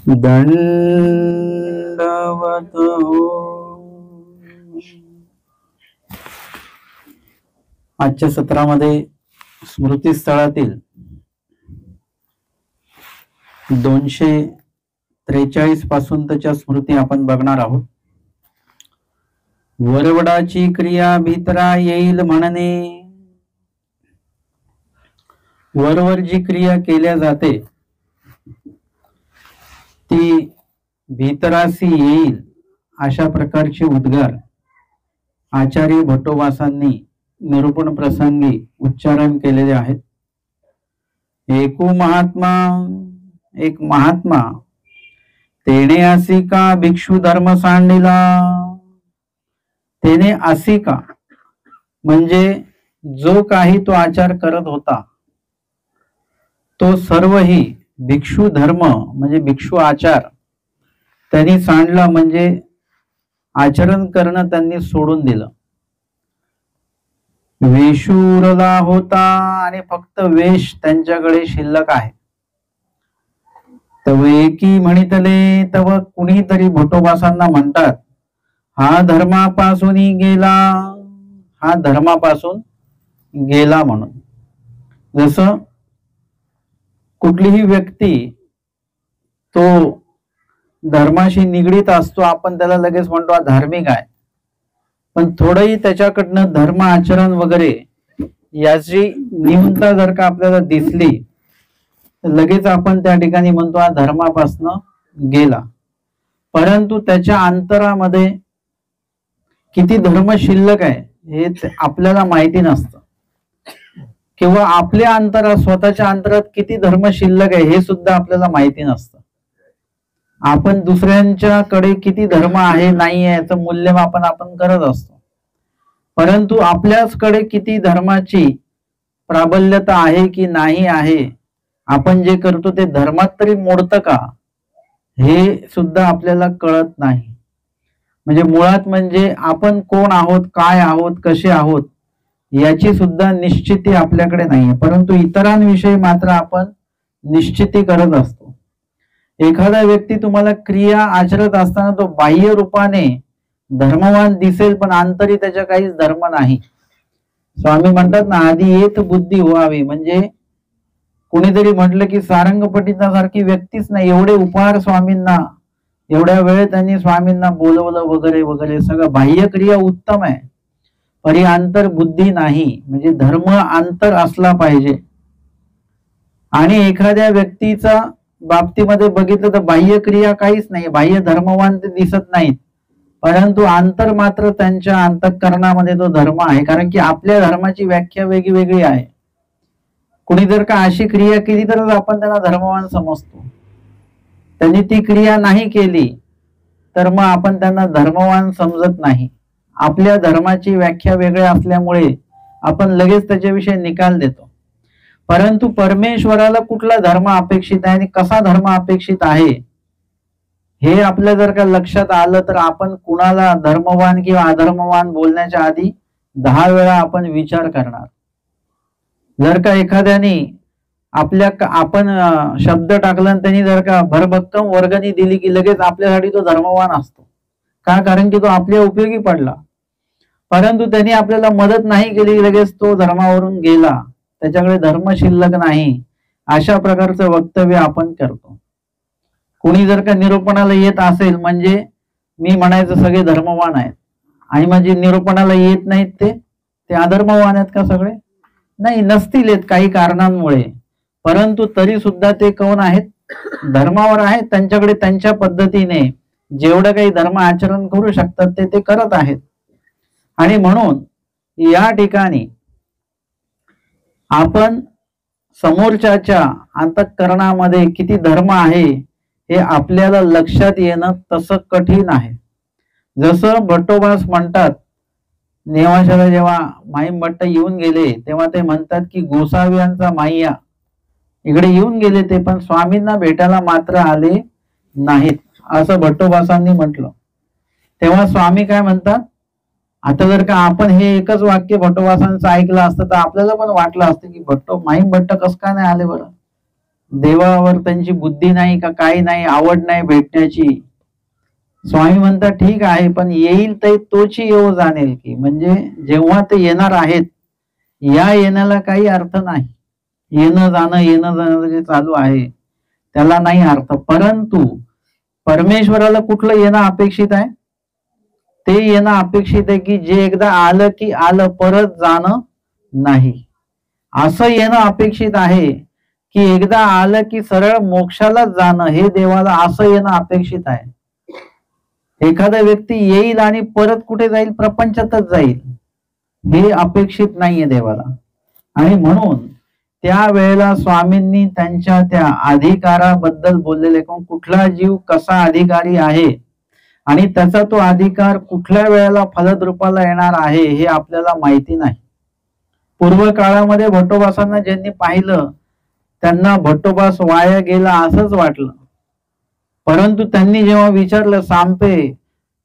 दंडवत हो. आजच्या सत्रामध्ये स्मृतीस्थळातील 243 पासूनच्या स्मृती आपण बघणार आहोत. वरवडाची क्रिया भीतरा येईल म्हणणे. वरवर जी क्रिया केल्या जाते ती भीतरासी येईल अशा प्रकारचे उद्गार आचार्य भट्टोबासांनी निरूपण प्रसंगी उच्चारण केलेले आहेत. एकू महात्मा, एक महात्मा तेने असी का भिक्षू धर्म सांडिला. तेने असी का म्हणजे जो काही तो आचार करत होता तो सर्वही भिक्षू धर्म म्हणजे भिक्षू आचार त्यांनी सांडला, म्हणजे आचरण करणं त्यांनी सोडून दिलं. वेशूरला होता आणि फक्त वेश त्यांच्याकडे शिल्लक आहे. तव एकी म्हणितले, तव कुणीतरी भट्टोबासांना म्हणतात हा धर्मापासून गेला, हा धर्मापासून गेला म्हणून. जसं कुठलीही व्यक्ती तो धर्माशी निगडीत असतो, आपण त्याला लगेच म्हणतो हा धार्मिक आहे. पण थोडंही त्याच्याकडनं धर्म आचरण वगैरे याची न्यूनता जर का आपल्याला दिसली तर लगेच आपण त्या ठिकाणी म्हणतो हा धर्मापासनं गेला. परंतु त्याच्या अंतरामध्ये किती धर्म शिल्लक आहे हे आपल्याला माहिती नसतं, किंवा आपल्या अंतरात स्वतःच्या अंतरात किती धर्म शिल्लक आहे हे सुद्धा आपल्याला माहिती नसतं. आपण दुसऱ्यांच्याकडे किती धर्म आहे नाही आहे याचं मूल्यमापन आपण करत असतो, परंतु आपल्याचकडे किती धर्माची प्राबल्यता आहे की नाही आहे, आपण जे करतो ते धर्मात तरी मोडतं का हे सुद्धा आपल्याला कळत नाही. म्हणजे मुळात म्हणजे आपण कोण आहोत, काय आहोत, कसे आहोत याची सुद्धा निश्चिती आपल्याकडे नाहीये, परंतु इतरांविषयी मात्र आपण निश्चिती करत असतो. एखादा व्यक्ती तुम्हाला क्रिया आचरत असताना तो बाह्य रूपाने धर्मवान दिसेल पण आंतरी त्याच्या काहीच धर्म नाही. स्वामी म्हणतात ना, आधी येत बुद्धी व्हावी. म्हणजे कुणीतरी म्हटलं की सारंगपटींसारखी व्यक्तीच नाही, एवढे उपहार स्वामींना, एवढ्या वेळ त्यांनी स्वामींना बोलवलं वगैरे वगैरे, सगळं बाह्य क्रिया उत्तम आहे परी अंतर बुद्धी नाही. म्हणजे धर्म अंतर असला पाहिजे. आणि एखाद्या व्यक्तीचा बाबतीमध्ये बघितलं तर बाह्य क्रिया काहीच नाही, बाह्य धर्मवान ते दिसत नाहीत, परंतु अंतर मात्र त्यांच्या अंतःकरणामध्ये तो धर्म आहे. कारण की आपल्या धर्माची व्याख्या वेगळी वेगळी आहे. कुणी जर का अशी क्रिया केली तरच आपण त्यांना धर्मवान समजतो. त्यांनी ती क्रिया नाही केली तर मग आपण त्यांना धर्मवान समजत नाही. आपल्या धर्माची व्याख्या वेगळ्या असल्यामुळे आपण लगेच त्याच्याविषयी निकाल देतो. परंतु परमेश्वराला कुठला धर्म अपेक्षित आहे आणि कसा धर्म अपेक्षित आहे हे आपल्या जर का लक्षात आलं तर आपण कुणाला धर्मवान किंवा अधर्मवान बोलण्याच्या आधी 10 वेळा आपण विचार करणार. जर का एखाद्याने आपण शब्द टाकला आणि त्यांनी जर का भरभक्कम वर्गणी दिली की लगेच आपल्यासाठी तो धर्मवान असतो. का? कारण की तो आपल्या उपयोगी पडला. परंतु त्यांनी आपल्याला मदत नाही केली, लगेच तो धर्मावरून गेला, त्याच्याकडे धर्म शिल्लक नाही, अशा प्रकारचं वक्तव्य आपण करतो. कुणी जर का निरूपणाला येत असेल म्हणजे मी म्हणायचं सगळे धर्मवान आहेत, आणि म्हणजे निरूपणाला येत नाहीत ते अधर्मवान आहेत का सगळे? नाही, नसतील येत काही कारणांमुळे, परंतु तरी सुद्धा ते कोण आहेत? धर्मावर आहेत. त्यांच्याकडे त्यांच्या पद्धतीने जेवढं काही धर्म आचरण करू शकतात ते करत आहेत. आणि म्हणून या ठिकाणी आपण समोरच्याच्या अंतःकरणामध्ये किती धर्म आहे हे आपल्याला लक्षात येणं तसं कठीण आहे. जसं भट्टोबास म्हणतात, नेवाशाला जेव्हा माईम भट्ट येऊन गेले तेव्हा ते म्हणतात की गोसाव्यांचा माईया इकडे येऊन गेले ते, पण स्वामींना भेटायला मात्र आले नाहीत असं भट्टोबासांनी म्हटलं. तेव्हा स्वामी काय म्हणतात, आता जर का आपण हे एकच वाक्य भट्टोबासांचं ऐकलं असतं तर आपल्याला पण वाटलं असतं की माईम भट्ट कसं काय नाही आले बरं. देवावर त्यांची बुद्धी नाही का काही नाही, आवड नाही भेटण्याची. स्वामी म्हणतात ठीक आहे, पण येईल ते तोची येऊ जाणेल की, म्हणजे जेव्हा ते येणार आहेत या येण्याला काही अर्थ नाही. येणं जाणं जे चालू आहे त्याला नाही अर्थ. परंतु परमेश्वराला कुठलं येणं अपेक्षित आहे? ते येणं अपेक्षित आहे की जे एकदा आलं की आलं, परत जाणं नाही. असं येणं अपेक्षित आहे की एकदा आलं की सरळ मोक्षालाच जाणं, हे देवाला असं येणं अपेक्षित आहे. एखादा व्यक्ती येईल आणि परत कुठे जाईल? प्रपंचातच जाईल, हे अपेक्षित नाहीये देवाला. आणि म्हणून त्या वेळेला स्वामींनी त्यांच्या त्या अधिकाराबद्दल बोललेले, कुठला जीव कसा अधिकारी आहे आणि त्याचा तो अधिकार कुठल्या वेळेला फलद रूपाला येणार आहे हे आपल्याला माहिती नाही. पूर्व काळामध्ये भट्टोबासांना ज्यांनी पाहिलं त्यांना भट्टोबास वाया गेला असंच वाटलं. परंतु त्यांनी जेव्हा विचारलं, सांपे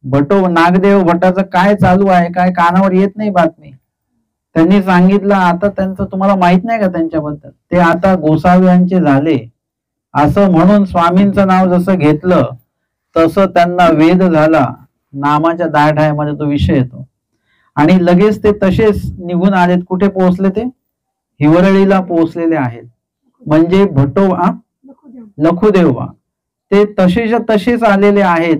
नागदेव भट्टाचं काय चालू आहे, काय कानावर येत नाही बातमी, त्यांनी सांगितलं आता त्यांचं तुम्हाला माहित नाही का त्यांच्याबद्दल, ते आता गोसाव्यांचे झाले. असं म्हणून स्वामींचं नाव जसं घेतलं तसं त्यांना वेध झाला, नामाच्या दाढायमध्ये तो विषय येतो. आणि लगेच ते तसेच निघून आलेत. कुठे पोहोचले? ते हिवरळीला पोहोचलेले आहेत. म्हणजे लखुदेव ते तसेच्या तसेच आलेले आहेत.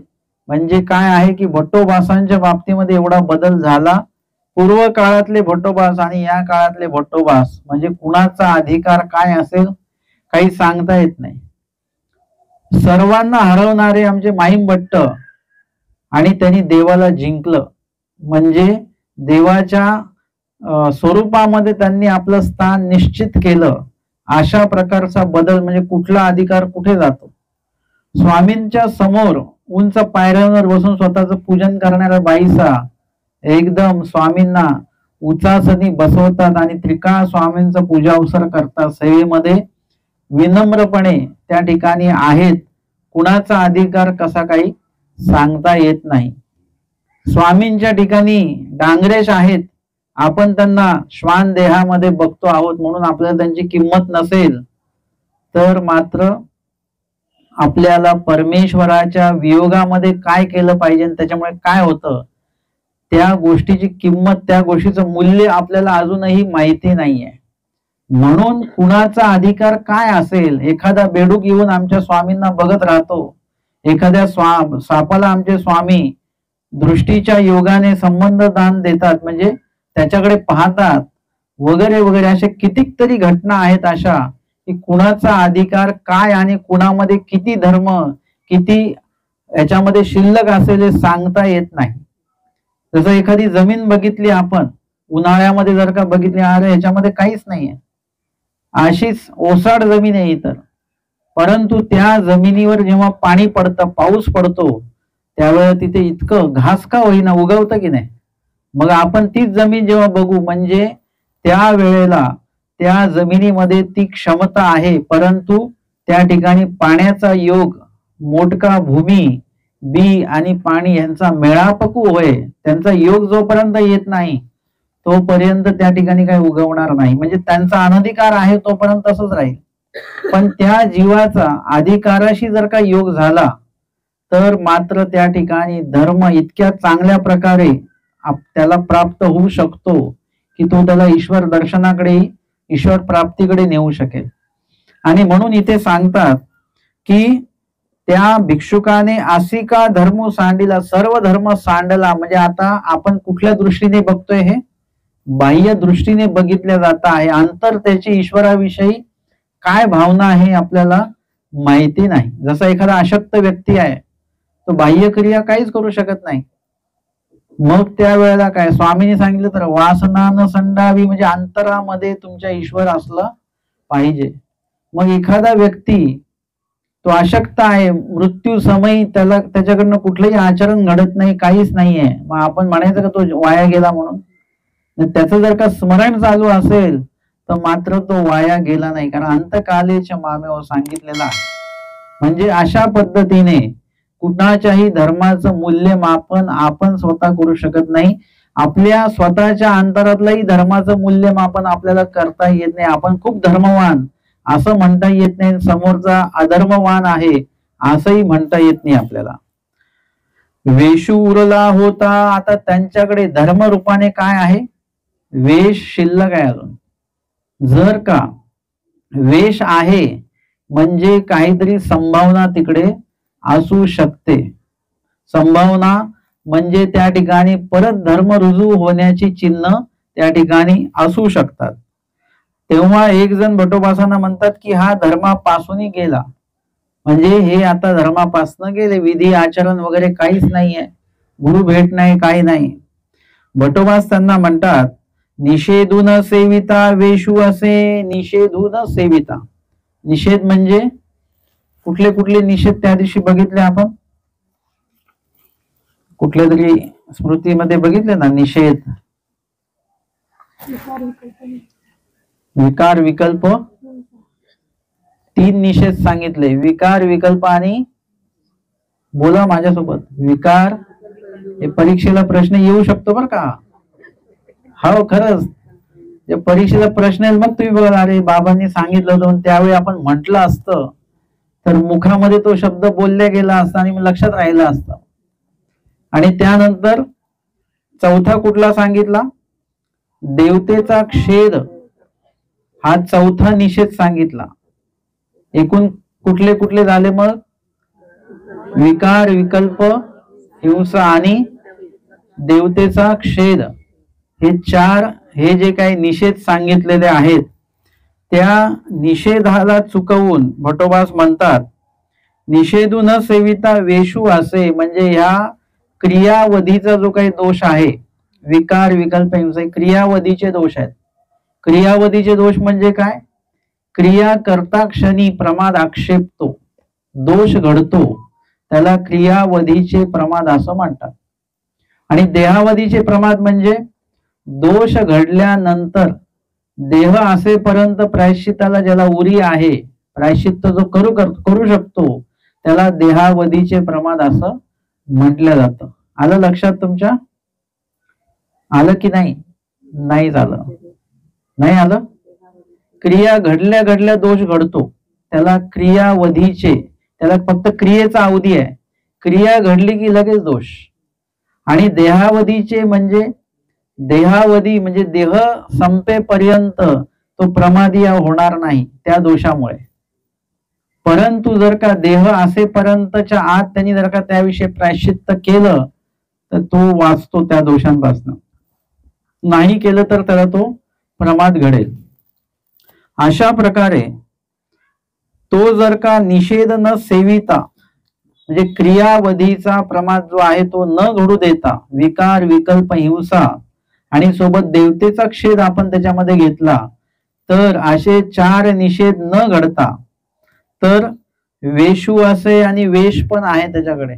म्हणजे काय आहे की भट्टोबासांच्या बाबतीमध्ये एवढा बदल झाला. पूर्व काळातले भट्टोबास आणि या काळातले भट्टोबास म्हणजे कुणाचा अधिकार काय असेल काही सांगता येत नाही. सर्वांना हरवणारे आमचे माहीम भट्ट, आणि त्यांनी देवाला जिंकलं. म्हणजे देवाच्या स्वरूपामध्ये त्यांनी आपलं स्थान निश्चित केलं. अशा प्रकारचा बदल म्हणजे कुठला अधिकार कुठे जातो? स्वामींच्या समोर उंच पायऱ्यांवर बसून स्वतःचं पूजन करणाऱ्या बाईसा एकदम स्वामींना उचासनी बसवतात आणि त्रिकाळ स्वामींचा पूजा अवसर करतात. सेवेमध्ये विनम्रपणे त्या ठिकाणी आहेत. कुणाचा अधिकार कसा काही सांगता येत नाही. स्वामींच्या ठिकाणी डांगरेश आहेत, आपण त्यांना श्वान देहामध्ये बघतो आहोत म्हणून आपल्याला त्यांची किंमत नसेल, तर मात्र आपल्याला परमेश्वराच्या वियोगामध्ये काय केलं पाहिजे, त्याच्यामुळे काय होतं त्या गोष्टीची किंमत, त्या गोष्टीचं मूल्य आपल्याला अजूनही माहिती नाहीये. म्हणून कुणाचा अधिकार काय असेल? एखादा बेडूक येऊन आमच्या स्वामींना बघत राहतो, एखाद्या सापाला आमचे स्वामी दृष्टीच्या योगाने संबंध दान देतात, म्हणजे त्याच्याकडे पाहतात वगैरे वगैरे. अशा कितीतरी घटना आहेत अशा की कुणाचा अधिकार काय आणि कुणामध्ये किती धर्म, किती याच्यामध्ये शिल्लक असेल हे सांगता येत नाही. जसं एखादी जमीन बघितली आपण उन्हाळ्यामध्ये, जर का बघितली, अरे ह्याच्यामध्ये काहीच नाहीये, अशीच ओसाड जमीन आहे इतर. परंतु त्या जमिनीवर जेव्हा पाणी पडतं, पाऊस पडतो, त्यावेळेला तिथे इतकं घास का होईना उगवतं की नाही. मग आपण तीच जमीन जेव्हा बघू, म्हणजे त्या वेळेला त्या जमिनीमध्ये ती क्षमता आहे, परंतु त्या ठिकाणी पाण्याचा योग, मोडका भूमी, बी आणि पाणी यांचा मेळापकू होय, त्यांचा योग जोपर्यंत येत नाही तोपर्यंत त्या ठिकाणी काही उगवणार नाही. म्हणजे त्यांचा अनधिकार आहे तोपर्यंत तसंच राहील. पण त्या जीवाचा अधिकाराशी जर का योग झाला तर मात्र त्या ठिकाणी धर्म इतक्या चांगल्या प्रकारे त्याला प्राप्त होऊ शकतो की तो त्याला ईश्वर दर्शनाकडे, ईश्वर प्राप्तीकडे नेऊ शकेल. आणि म्हणून इथे सांगतात की त्या भिक्षुकाने आसिका धर्म सांडिला, सर्व धर्म सांडला. म्हणजे आता आपण कुठल्या दृष्टीने बघतोय? हे बाह्य दृष्टीने बघितल्या जात आहे. अंतर त्याची ईश्वराविषयी काय भावना आहे आपल्याला माहिती नाही. जसा एखादा अशक्त व्यक्ती आहे, तो बाह्य क्रिया काहीच करू शकत नाही. मग त्यावेळेला काय स्वामींनी सांगितलं तर वासना न संडावी, म्हणजे अंतरामध्ये तुमच्या ईश्वर असलं पाहिजे. मग एखादा व्यक्ती तो अशक्त आहे, मृत्यू समयी त्याच्याकडनं कुठलंही आचरण घडत नाही, काहीच नाहीये, मग आपण म्हणायचं का तो वाया गेला म्हणून? त्याचं जर का स्मरण चालू असेल तर मात्र तो वाया गेला नाही, कारण अंतकालेच्या मामेवर सांगितलेला आहे. म्हणजे अशा पद्धतीने कुणाच्याही धर्माचं मूल्यमापन आपण स्वतः करू शकत नाही. आपल्या स्वतःच्या अंतरातलंही धर्माचं मूल्यमापन आपल्याला करता येत नाही. आपण खूप धर्मवान, असं म्हणता येत नाही, समोरचा अधर्मवान आहे असंही म्हणता येत नाही आपल्याला. वेशू उरला होता, आता त्यांच्याकडे धर्म रूपाने काय आहे, वेश शिल्लक आहे अजून. जर का वेश आहे म्हणजे काहीतरी संभावना तिकडे असू शकते. संभावना म्हणजे त्या ठिकाणी परत धर्म रुजू होण्याची चिन्ह त्या ठिकाणी असू शकतात. तेव्हा एक जण भटोबासांना म्हणतात की हा धर्मापासूनही गेला, म्हणजे हे आता धर्मापासून गेले, विधी आचरण वगैरे काहीच नाहीये, गुरु भेट नाही, काही नाही. भटोबास त्यांना म्हणतात निषेधून सेविता वेशू असे, निषेधून सेविता. निषेध म्हणजे कुठले कुठले निषेध त्या दिवशी बघितले आपण, कुठल्या तरी स्मृतीमध्ये बघितले ना निषेध, विकार विकल्प, 3 निषेध सांगितले. विकार विकल्प आणि बोला माझ्यासोबत, विकार. हे परीक्षेला प्रश्न येऊ शकतो बर का. हो खरंच, परीक्षेला प्रश्न येईल मग तुम्ही बघा अरे बाबांनी सांगितलं होतं, त्यावेळी आपण म्हटलं असतं तर मुखामध्ये तो शब्द बोलला गेला असता आणि लक्षात राहिला असता. आणि त्यानंतर चौथा कुठला सांगितला, देवतेचा क्षेद, हा चौथा निषेध सांगितला. एकूण कुठले कुठले झाले मग, विकार विकल्प, हिंसा आणि देवतेचा क्षेद, हे 4 हे जे काही निषेध सांगितलेले आहेत त्या निषेधाला चुकवून भटोबास म्हणतात निषेधू न सेविता वेशू असे, म्हणजे ह्या क्रियावधीचा जो काही दोष आहे, विकार विकल्प हिंसा, क्रियावधीचे दोष आहेत. क्रियावधीचे दोष म्हणजे काय, क्रिया करता क्षणी प्रमाद आक्षेपतो, दोष घडतो, त्याला क्रियावधीचे प्रमाद असं म्हणतात. आणि देहावधीचे प्रमाद म्हणजे दोष घडल्यानंतर देह असेपर्यंत प्रायश्चित्ताला ज्याला उरी आहे, प्रायश्चित्त जो करू शकतो, त्याला देहावधीचे प्रमाद असं म्हटलं जातं. आलं लक्षात तुमच्या, आलं की नाही, नाही झालं, नाही आलं. क्रिया घडल्या घडल्या दोष घडतो, त्याला क्रियावधीचे, त्याला फक्त क्रियेचा अवधी आहे, क्रिया घडली की लगेच दोष. आणि देहावधीचे म्हणजे देहावधी म्हणजे देह संपेपर्यंत तो प्रमादी होणार नाही त्या दोषामुळे. परंतु जर का देह असेपर्यंतच्या आत त्यांनी जर का त्याविषयी प्रायश्चित्त केलं तर तो वाचतो त्या दोषांपासून, नाही केलं तर त्याला तो प्रमाद घडेल. अशा प्रकारे तो जर का निषेध न सेविता म्हणजे क्रियावधीचा प्रमाद जो आहे तो न घडू देता, विकार विकल्प हिंसा आणि सोबत देवतेचा क्षेद आपण त्याच्यामध्ये घेतला, तर असे 4 निषेध न घडता तर वेशू असे, आणि वेश पण आहे त्याच्याकडे.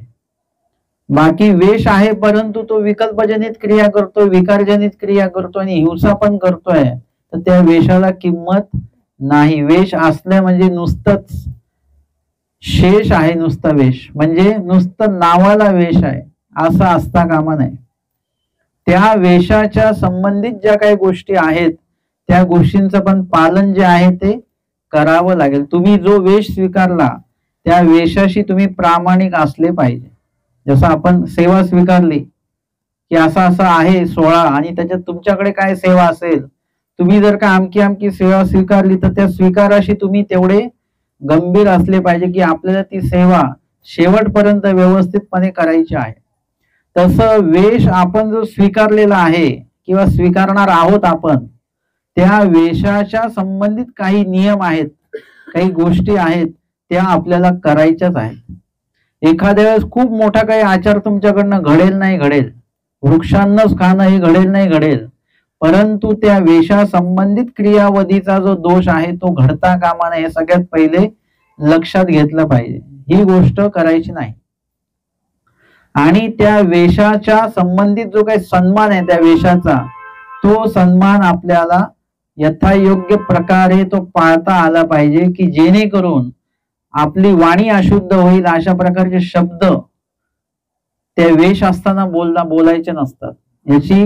बाकी वेश आहे परंतु तो विकल्पजनित क्रिया करतो, विकारजनित क्रिया करतो आणि हिंसा पण करतोय, तर त्या वेशाला किंमत नाही. वेश असले म्हणजे नुसतंच शेष आहे, नुसतं वेश म्हणजे नुसतं नावाला वेश आहे असं असता कामा नये. त्या वेशाच्या संबंधित ज्या काही गोष्टी आहेत त्या गोष्टींचं पण पालन जे आहे ते करावं लागेल. तुम्ही जो वेश स्वीकारला त्या वेशाशी तुम्ही प्रामाणिक असले पाहिजे. जसं आपण सेवा स्वीकारली की असा असा आहे सोहळा आणि त्याच्यात तुमच्याकडे काय सेवा असेल, तुम्ही जर का आमकी आमकी सेवा स्वीकारली तर त्या स्वीकाराशी तुम्ही तेवढे गंभीर असले पाहिजे की आपल्याला ती सेवा शेवटपर्यंत व्यवस्थितपणे करायची आहे. तसं वेश आपण जो स्वीकारलेला आहे किंवा स्वीकारणार आहोत आपण, त्या वेशाच्या संबंधित काही नियम आहेत, काही गोष्टी आहेत, त्या आपल्याला करायच्याच आहेत. एखाद्या वेळेस खूप मोठा काही आचार तुमच्याकडनं घडेल नाही घडेल, वृक्षांनाच खाणं हे घडेल नाही घडेल, परंतु त्या वेशा संबंधित क्रियावधीचा जो दोष आहे तो घडता कामा नये, हे सगळ्यात पहिले लक्षात घेतलं पाहिजे. ही गोष्ट करायची नाही. आणि त्या वेशाच्या संबंधित जो काही सन्मान आहे त्या वेशाचा, तो सन्मान आपल्याला यथायोग्य प्रकारे तो पाळता आला पाहिजे की जेणेकरून आपली वाणी अशुद्ध होईल अशा प्रकारचे शब्द त्या वेश असताना बोलायचे नसतात. याची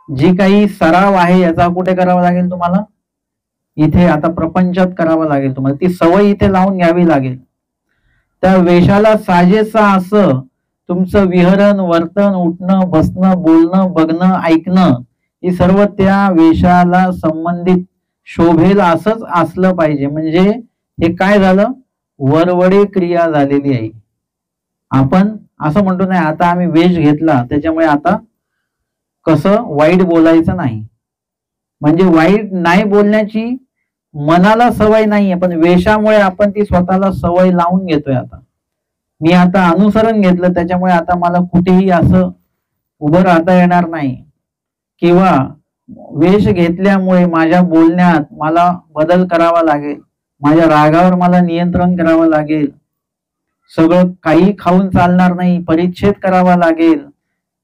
जी काही सराव आहे याचा कुठे करावा लागेल तुम्हाला, इथे आता प्रपंचात करावं लागेल तुम्हाला, ती सवय इथे लावून घ्यावी लागेल. त्या वेशाला साजेसा असं तुमचं विहरण, वर्तन, उठणं, बसणं, बोलणं, बघणं, ऐकणं हे सर्व त्या वेशाला संबंधित शोभेल असंच असलं पाहिजे. म्हणजे हे काय झालं, वरवडे क्रिया झालेली आहे. आपण असं म्हणतो नाही आता आम्ही वेश घेतला त्याच्यामुळे आता कसं वाईट बोलायचं नाही. म्हणजे वाईट नाही बोलण्याची मनाला सवय नाहीये, पण वेशामुळे आपण ती स्वतःला सवय लावून घेतोय. आता मी आता अनुसरण घेतलं त्याच्यामुळे आता मला कुठेही असं उभं राहता येणार नाही, किंवा वेश घेतल्यामुळे माझ्या बोलण्यात मला बदल करावा लागेल, माझ्या रागावर मला नियंत्रण करावं लागेल, सगळं काही खाऊन चालणार नाही, परिच्छेद करावा लागेल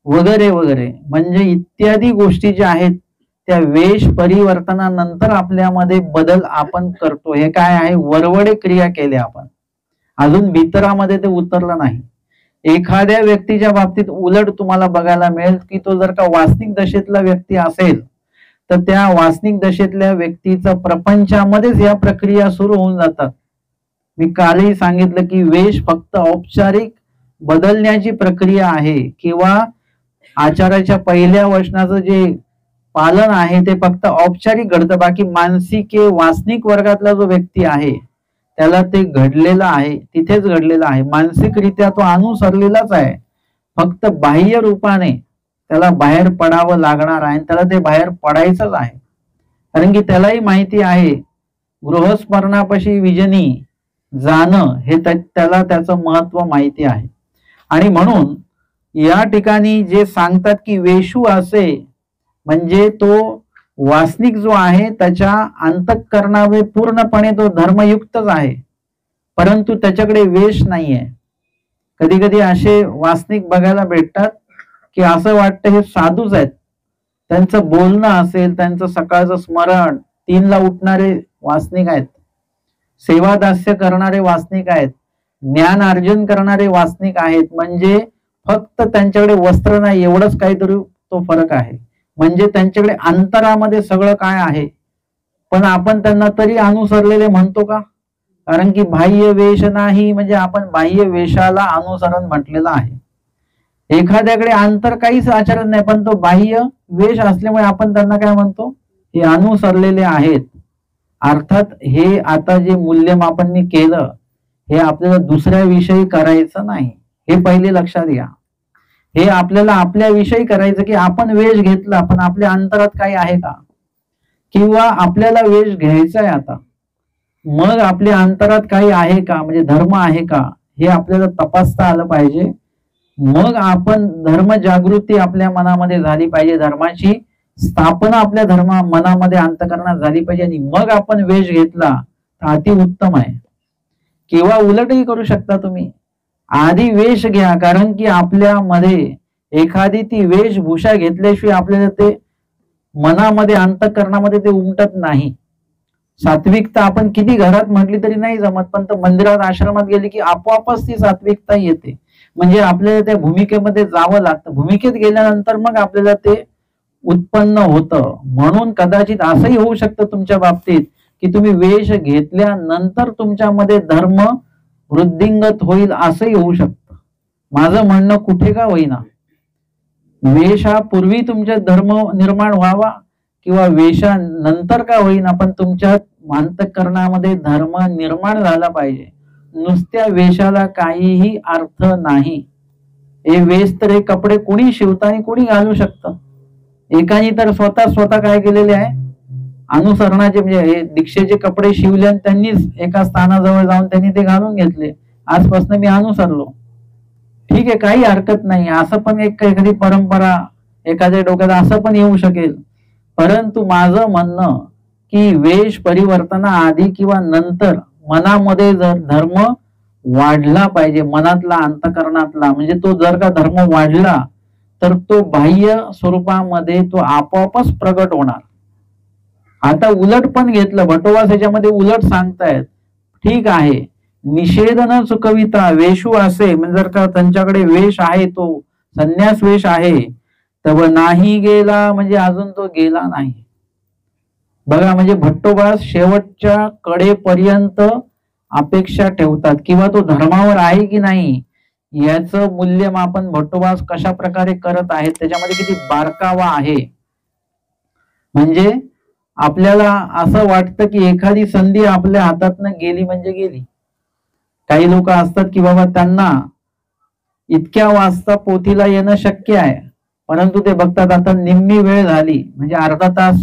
वगैरे वगैरे. म्हणजे इत्यादी गोष्टी ज्या आहेत त्या वेश परिवर्तनानंतर आपल्यामध्ये बदल आपण करतो. हे काय आहे, वरवडे क्रिया केल्या आपण, अजून भीतरामध्ये ते उतरलं नाही. एखाद्या व्यक्तीच्या बाबतीत उलट तुम्हाला बघायला मिळेल की तो जर का वासनिक दशेतला व्यक्ती असेल तर त्या वासनिक दशेतल्या व्यक्तीचा प्रपंचामध्येच या प्रक्रिया सुरू होऊन जातात. मी कालही सांगितलं की वेश फक्त औपचारिक बदलण्याची प्रक्रिया आहे, किंवा आचाराच्या पहिल्या वचनाचं जे पालन आहे ते फक्त औपचारिक घडतं. बाकी मानसिक वासनिक वर्गातला जो व्यक्ती आहे त्याला ते घडलेलं आहे, तिथेच घडलेलं आहे. मानसिकरित्या तो अनुसरलेलाच आहे, फक्त बाह्य रूपाने त्याला बाहेर पडावं लागणार आहे, त्याला ते बाहेर पडायचंच आहे. कारण की त्यालाही माहिती आहे गृहस्मरणापाशी विजनी जाणं हे त्याला त्याचं महत्व माहिती आहे. आणि म्हणून या ठिकाणी जे सांगतात की वेशू असे म्हणजे तो वासनिक जो आहे त्याच्या अंतःकरणावे पूर्णपणे तो धर्मयुक्तच आहे, परंतु त्याच्याकडे वेश नाहीये. कधी कधी असे वासनिक बघायला भेटतात की असं वाटतं हे साधूच आहेत, त्यांचं बोलणं असेल, त्यांचं सकाळचं स्मरण, 3ला उठणारे वासनिक आहेत, सेवादास्य करणारे वासनिक आहेत, ज्ञान अर्जन करणारे वासनिक आहेत. म्हणजे फक्त त्यांच्याकडे वस्त्र नाही एवढंच काहीतरी तो फरक आहे. म्हणजे त्यांच्याकडे अंतरामध्ये सगळं काय आहे, पण आपण त्यांना तरी अनुसरलेले म्हणतो का? कारण की बाह्य वेश नाही, म्हणजे आपण बाह्य वेशाला अनुसरण म्हटलेलं आहे. एखाद्याकडे अंतर काहीच आचरण नाही, पण तो बाह्य वेश असल्यामुळे आपण त्यांना काय म्हणतो, हे अनुसरलेले आहेत. अर्थात हे आता जे मूल्यमापन मी केलं हे आपल्याला दुसऱ्या विषयी करायचं नाही, हे पहिले लक्षात घ्या. हे आपल्याला आपल्या विषयी करायचं की आपण वेश घेतला पण आपल्या अंतरात काही आहे का, किंवा आपल्याला वेश घ्यायचा आहे आता, मग आपल्या अंतरात काही आहे का, म्हणजे धर्म आहे का, हे आपल्याला तपासता आलं पाहिजे. मग आपण धर्म जागृती आपल्या मनामध्ये झाली पाहिजे, धर्माची स्थापना आपल्या मनामध्ये अंतःकरणात झाली पाहिजे, आणि मग आपण वेश घेतला तर अति उत्तम आहे. किंवा उलटही करू शकता तुम्ही, आधी वेश घ्या, कारण की आपल्यामध्ये एखादी ती वेशभूषा घेतल्याशिवाय आपल्याला ते मनामध्ये अंतःकरणामध्ये ते उमटत नाही. सात्विकता आपण किती घरात म्हटली तरी नाही जमत, पण मंदिरात आश्रमात गेली की आपोआपच ती सात्विकता येते. म्हणजे आपल्याला त्या भूमिकेमध्ये जावं लागतं, भूमिकेत गेल्यानंतर मग आपल्याला ते उत्पन्न होतं. म्हणून कदाचित असंही होऊ शकतं तुमच्या बाबतीत की तुम्ही वेश घेतल्यानंतर तुमच्यामध्ये धर्म वृद्धिंगत होईल, असंही होऊ शकतं. माझं म्हणणं कुठे का होईना, वेश हा पूर्वी तुमच्या धर्म निर्माण व्हावा किंवा वेशानंतर का होईना, पण तुमच्या अंतःकरणामध्ये धर्म निर्माण झाला पाहिजे. नुसत्या वेशाला काहीही अर्थ नाही. हे वेश तर हे कपडे कोणी शिवता आणि कोणी घालू शकतं. एकाने तर स्वतः काय केलेले आहे, अनुसरणाचे म्हणजे हे दीक्षेचे कपडे शिवले आणि त्यांनीच एका स्थानाजवळ जाऊन त्यांनी ते घालून घेतले, आजपासून मी अनुसरलो. ठीक आहे, काही हरकत नाही, असं पण एखादी परंपरा एखाद्या डोक्यात असं पण येऊ शकेल. परंतु माझं म्हणणं की वेश परिवर्तनाआधी किंवा नंतर मनामध्ये जर धर्म वाढला पाहिजे, मनातला अंतःकरणातला, म्हणजे तो जर का धर्म वाढला तर तो बाह्य स्वरूपामध्ये तो आपोआपच प्रगट होणार. आता उलट पण घेतलं, भटोबास याच्यामध्ये उलट सांगतायत. ठीक आहे, निषेध न चुकविता वेशू असे, म्हणजे जर का त्यांच्याकडे वेश आहे, तो संन्यास वेश आहे, तर नाही गेला म्हणजे अजून तो गेला नाही. बघा, म्हणजे भट्टोबास शेवटच्या कडेपर्यंत अपेक्षा ठेवतात किंवा तो धर्मावर आहे की नाही याचं मूल्यमापन भट्टोबास कशा प्रकारे करत आहेत त्याच्यामध्ये किती बारकावा आहे. म्हणजे आपल्याला असं वाटतं की एखादी संधी आपल्या हातातनं गेली म्हणजे गेली. काही लोक असतात की बाबा त्यांना इतक्या वाजता पोथीला येणं शक्य आहे, परंतु ते बघतात आता निम्मी वेळ झाली, म्हणजे अर्धा तास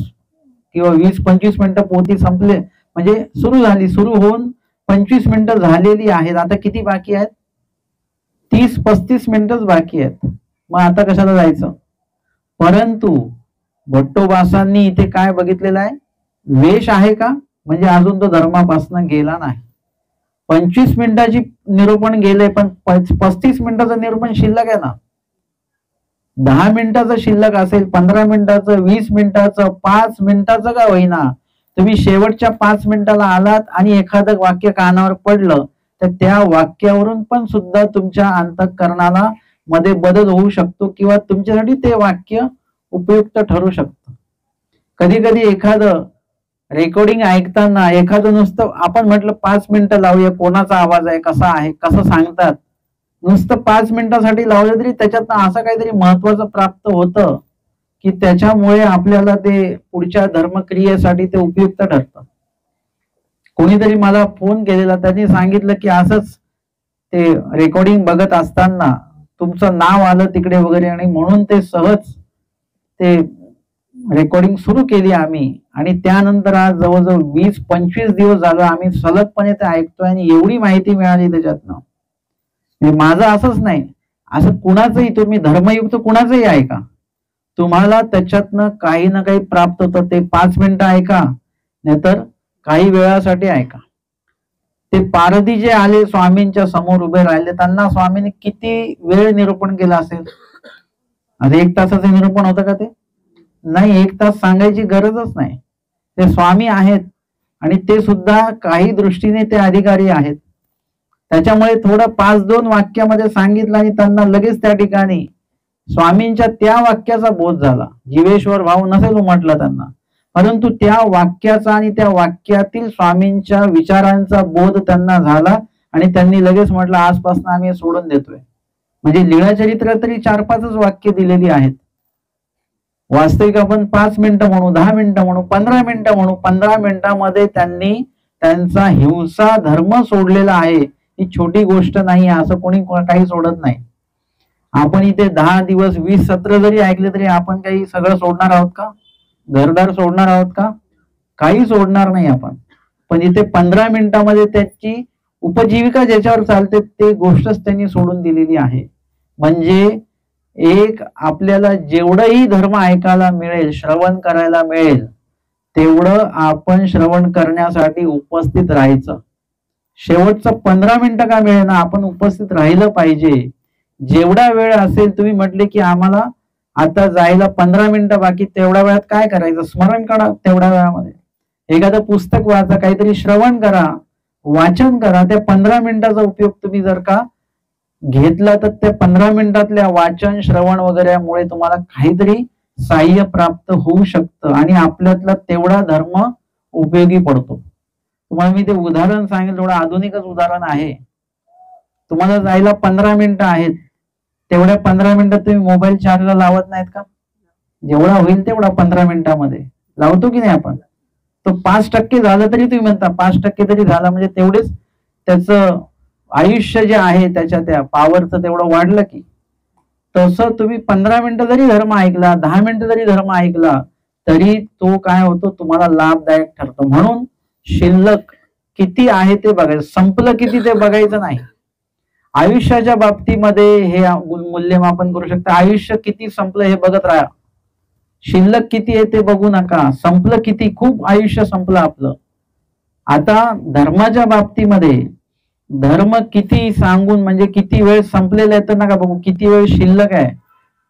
किंवा 20-25 मिनिटं पोथी संपले, म्हणजे सुरू झाली, सुरू होऊन 25 मिनिटं झालेली आहेत, आता किती बाकी आहेत? 30-35 मिनिटच बाकी आहेत. मग आता कशाला जायचं? परंतु भट्टोबासांनी इथे काय बघितलेलं आहे? वेश आहे का, म्हणजे अजून तो धर्मापासून गेला नाही. 25 मिनिटाची निरूपण गेले, पण 35 मिनिटाचं निरूपण शिल्लक आहे ना. 10 मिनिटाचं शिल्लक असेल, 15 मिनिटाचं, 20 मिनिटाचं, 5 मिनिटाचं का होईना, तुम्ही शेवटच्या 5 मिनिटाला आलात आणि एखादं वाक्य कानावर पडलं तर त्या वाक्यावरून पण सुद्धा तुमच्या अंतःकरणाला मध्ये बदल होऊ शकतो किंवा तुमच्यासाठी ते वाक्य उपयुक्त ठरू शकतं. कधी कधी एखादं रेकॉर्डिंग ऐकताना एखादं नुसतं आपण म्हटलं 5 मिनिटं लावूया, कोणाचा आवाज आहे, कसा आहे, कसं सांगतात, नुसतं 5 मिनिटासाठी लावलं तरी त्याच्यातनं असं काहीतरी महत्वाचं प्राप्त होतं की त्याच्यामुळे आपल्याला ते पुढच्या धर्मक्रियेसाठी ते उपयुक्त ठरतं. कोणीतरी मला फोन केलेला, त्यांनी सांगितलं की असंच ते रेकॉर्डिंग बघत असताना तुमचं नाव आलं तिकडे वगैरे, आणि म्हणून ते सहज ते रेकॉर्डिंग सुरू केली आम्ही, आणि त्यानंतर आज जवळजवळ 20-25 दिवस झालं आम्ही सलगपणे ते ऐकतोय आणि एवढी माहिती मिळाली त्याच्यातनं. माझं असंच नाही, असं कुणाचंही तुम्ही धर्मयुक्त कुणाचंही ऐका, तुम्हाला त्याच्यातनं काही ना काही प्राप्त होतं. ते 5 मिनिटं ऐका, नाहीतर काही वेळासाठी ऐका. ते पारधी जे आले स्वामींच्या समोर उभे राहिले, त्यांना स्वामींनी किती वेळ निरूपण केलं असेल? आता 1 तासाचं निरूपण होतं का ते? नाही, 1 तास सांगायची गरजच नाही. ते स्वामी आहेत आणि ते सुद्धा काही दृष्टीने ते अधिकारी आहेत. त्याच्यामुळे थोडं 5-2 वाक्यामध्ये सांगितलं आणि त्यांना लगेच त्या ठिकाणी स्वामींच्या त्या वाक्याचा बोध झाला. जीवेश्वर भाव नसेल उमटला त्यांना, परंतु त्या वाक्याचा आणि त्या वाक्यातील स्वामींच्या विचारांचा बोध त्यांना झाला आणि त्यांनी लगेच म्हटलं आजपासून आम्ही सोडून देतोय. म्हणजे लीळाचरित्र तरी 4-5च वाक्य दिलेली आहेत. वास्तविक आपण 5 मिनिटं म्हणू, 10 मिनिटं म्हणू, 15 मिनिटं म्हणू, 15 मिनिटांमध्ये त्यांनी त्यांचा हिंसा धर्म सोडलेला आहे. ही छोटी गोष्ट नाही, असं कोणी काही सोडत नाही. आपण इथे 10 दिवस 20 सत्र जरी ऐकले तरी आपण काही सगळं सोडणार आहोत का? घरदार सोडणार आहोत का? काही सोडणार नाही आपण. पण इथे 15 मिनिटांमध्ये त्याची उपजीविका ज्याच्यावर चालते ते गोष्टच त्यांनी सोडून दिलेली आहे. म्हणजे एक आपल्याला जेवढंही धर्म ऐकायला मिळेल, श्रवण करायला मिळेल, तेवढं आपण श्रवण करण्यासाठी उपस्थित राहायचं. शेवटचं 15 मिनिटं का मिळेना, आपण उपस्थित राहिलं पाहिजे. जेवढा वेळ असेल, तुम्ही म्हटले की आम्हाला आता जायला 15 मिनिटं बाकी, तेवढ्या वेळात काय करायचं? स्मरण करा. तेवढ्या वेळामध्ये एखादं पुस्तक वाचा, काहीतरी श्रवण करा, वाचन करा. त्या 15 मिनिटाचा उपयोग तुम्ही जर का घेतला तर त्या 15 मिनिटातल्या वाचन, श्रवण वगैरेमुळे तुम्हाला काहीतरी साह्य प्राप्त होऊ शकतं आणि आपल्यातला तेवढा धर्म उपयोगी पडतो. तुम्हाला मी ते उदाहरण सांगेल, थोडं आधुनिकच उदाहरण आहे. तुम्हाला जायला 15 मिनिटं आहेत, तेवढ्या 15 मिनिटात तुम्ही मोबाईल चार्जला लावत नाहीत का? जेवढा होईल तेवढा 15 मिनिटांमध्ये लावतो की नाही आपण? तो 5% झालं तरी तुम्ही म्हणता 5% तरी झाला, म्हणजे तेवढेच त्याचं आयुष्य जे आहे त्याच्या त्या पॉवरचं तेवढं वाढलं की. तसं तुम्ही 15 मिनिटं जरी धर्म ऐकला, 10 मिनिटं जरी धर्म ऐकला, तरी तो काय होतो, तुम्हाला लाभदायक ठरतो. म्हणून शिल्लक किती आहे ते बघायचं, संपलं किती ते बघायचं नाही. आयुष्याच्या बाबतीमध्ये हे मूल्यमापन करू शकता. आयुष्य किती संपलं हे बघत राहा, शिल्लक किती आहे ते बघू नका. संपलं किती, खूप आयुष्य संपलं आपलं. आता धर्माच्या बाबतीमध्ये धर्म किती सांगून, म्हणजे किती वेळ संपलेला आहे तर नका बघू, किती वेळ शिल्लक आहे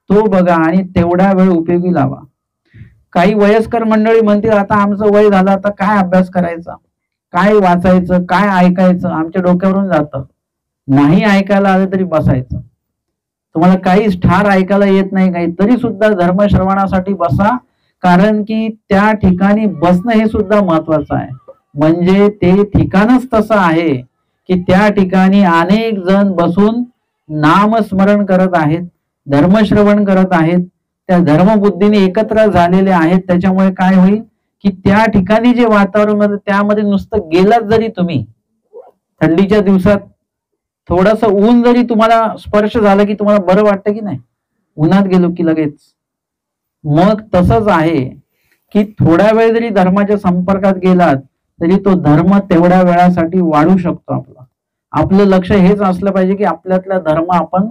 तो बघा आणि तेवढा वेळ उपयोगी लावा. काही वयस्कर मंडळी म्हणतील आता आमचं वय झालं, आता काय अभ्यास करायचा, काय वाचायचं, काय ऐकायचं, आमच्या डोक्यावरून जातं. नाही ऐकायला आलं तरी बसायचं. तुम्हाला काहीच ठार ऐकायला येत नाही काही, तरी सुद्धा धर्मश्रवणासाठी बसा. कारण की त्या ठिकाणी बसणं हे सुद्धा महत्वाचं आहे. म्हणजे ते ठिकाणच तसं आहे की त्या ठिकाणी अनेक जण बसून नामस्मरण करत आहेत, धर्मश्रवण करत आहेत, त्या धर्मबुद्धीने एकत्र झालेले आहेत. त्याच्यामुळे काय होईल की त्या ठिकाणी जे वातावरण त्यामध्ये नुसतं गेलात जरी तुम्ही, थंडीच्या दिवसात थोडस ऊन जरी तुम्हाला स्पर्श झाला की तुम्हाला बरं वाटतं की नाही, उन्हात गेलो की लगेच. मग तसंच आहे की थोड्या वेळ जरी धर्माच्या संपर्कात गेलात तरी तो धर्म तेवढ्या वेळासाठी वाढू शकतो. आपलं लक्ष हेच असलं पाहिजे की आपल्यातला धर्म आपण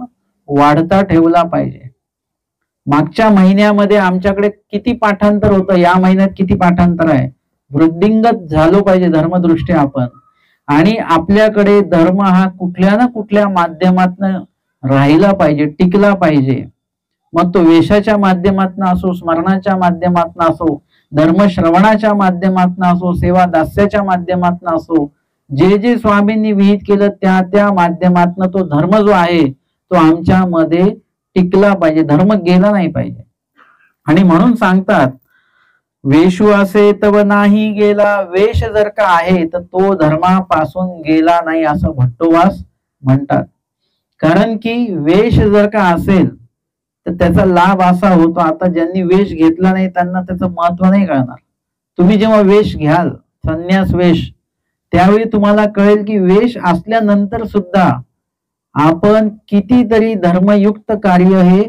वाढता ठेवला पाहिजे. मागच्या महिन्यामध्ये आमच्याकडे किती पाठांतर होतं, या महिन्यात किती पाठांतर आहे, वृद्धिंगत झालो पाहिजे धर्मदृष्ट्या आपण. आणि आपल्याकडे धर्म हा कुठल्या ना कुठल्या माध्यमातून राहिला पाहिजे, टिकला पाहिजे. मग तो वेशाच्या माध्यमातून असो, स्मरणाच्या माध्यमातून असो, धर्मश्रवणाच्या माध्यमातून असो, सेवा दास्याच्या माध्यमातून असो, जे जे स्वामींनी विहित केलं त्या त्या माध्यमातून तो धर्म जो आहे तो आमच्यामध्ये टिकला पाहिजे, धर्म गेला नाही पाहिजे. आणि म्हणून सांगतात वेशू असे तव नाही गेला, वेश जर का आहे तर तो धर्मापासून गेला नाही असं भट्टोबास म्हणतात. कारण की वेश जर का असेल तर त्याचा लाभ असा होतो, आता ज्यांनी वेश घेतला नाही त्यांना त्याचं महत्व नाही कळणार. तुम्ही जेव्हा वेश घ्याल, संन्यास वेश, त्यावेळी तुम्हाला कळेल की वेश असल्यानंतर सुद्धा आपण कितीतरी धर्मयुक्त कार्य हे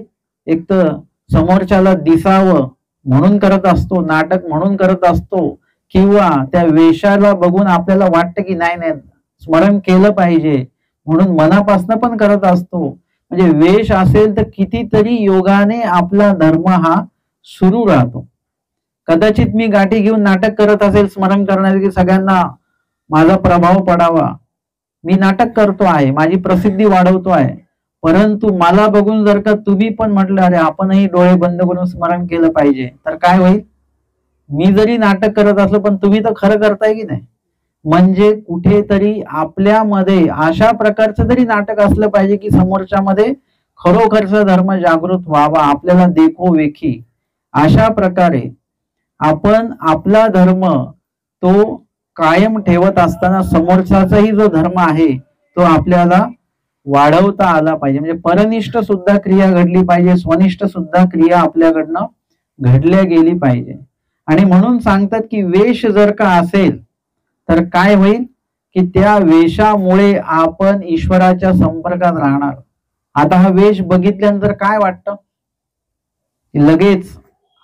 एक तर समोरच्याला दिसावं म्हणून करत असतो, नाटक म्हणून करत असतो, किंवा त्या वेशाला बघून आपल्याला वाटतं की नाही नाही स्मरण केलं पाहिजे म्हणून मनापासून पण करत असतो. म्हणजे वेश असेल तर कितीतरी योगाने आपला धर्म हा सुरू राहतो. कदाचित मी गाठी घेऊन नाटक करत असेल स्मरण करण्याचे की सगळ्यांना माझा प्रभाव पडावा, मी नाटक करतो आहे, माझी प्रसिद्धी वाढवतो आहे, परंतु मला बघून जर का तुम्ही पण म्हटलं अरे आपणही डोळे बंद करून स्मरण केलं पाहिजे तर काय होईल, मी जरी नाटक करत असलो पण तुम्ही तर खरं करताय की नाही. म्हणजे कुठेतरी आपल्यामध्ये अशा प्रकारचं तरी नाटक असलं पाहिजे की समोरच्या मध्ये खरोखरचा धर्म जागृत व्हावा, आपल्याला देखो वेखी. अशा प्रकारे आपण आपला धर्म तो कायम ठेवत असताना समोरचाचाही जो धर्म आहे तो आपल्याला वाढवता आला पाहिजे. म्हणजे परनिष्ठ सुद्धा क्रिया घडली पाहिजे, स्वनिष्ठ सुद्धा क्रिया आपल्याकडनं घडल्या गेली पाहिजे. आणि म्हणून सांगतात की वेश जर का असेल तर काय होईल की त्या वेशामुळे आपण ईश्वराच्या संपर्कात राहणार. आता हा वेश बघितल्यानंतर काय वाटतं, लगेच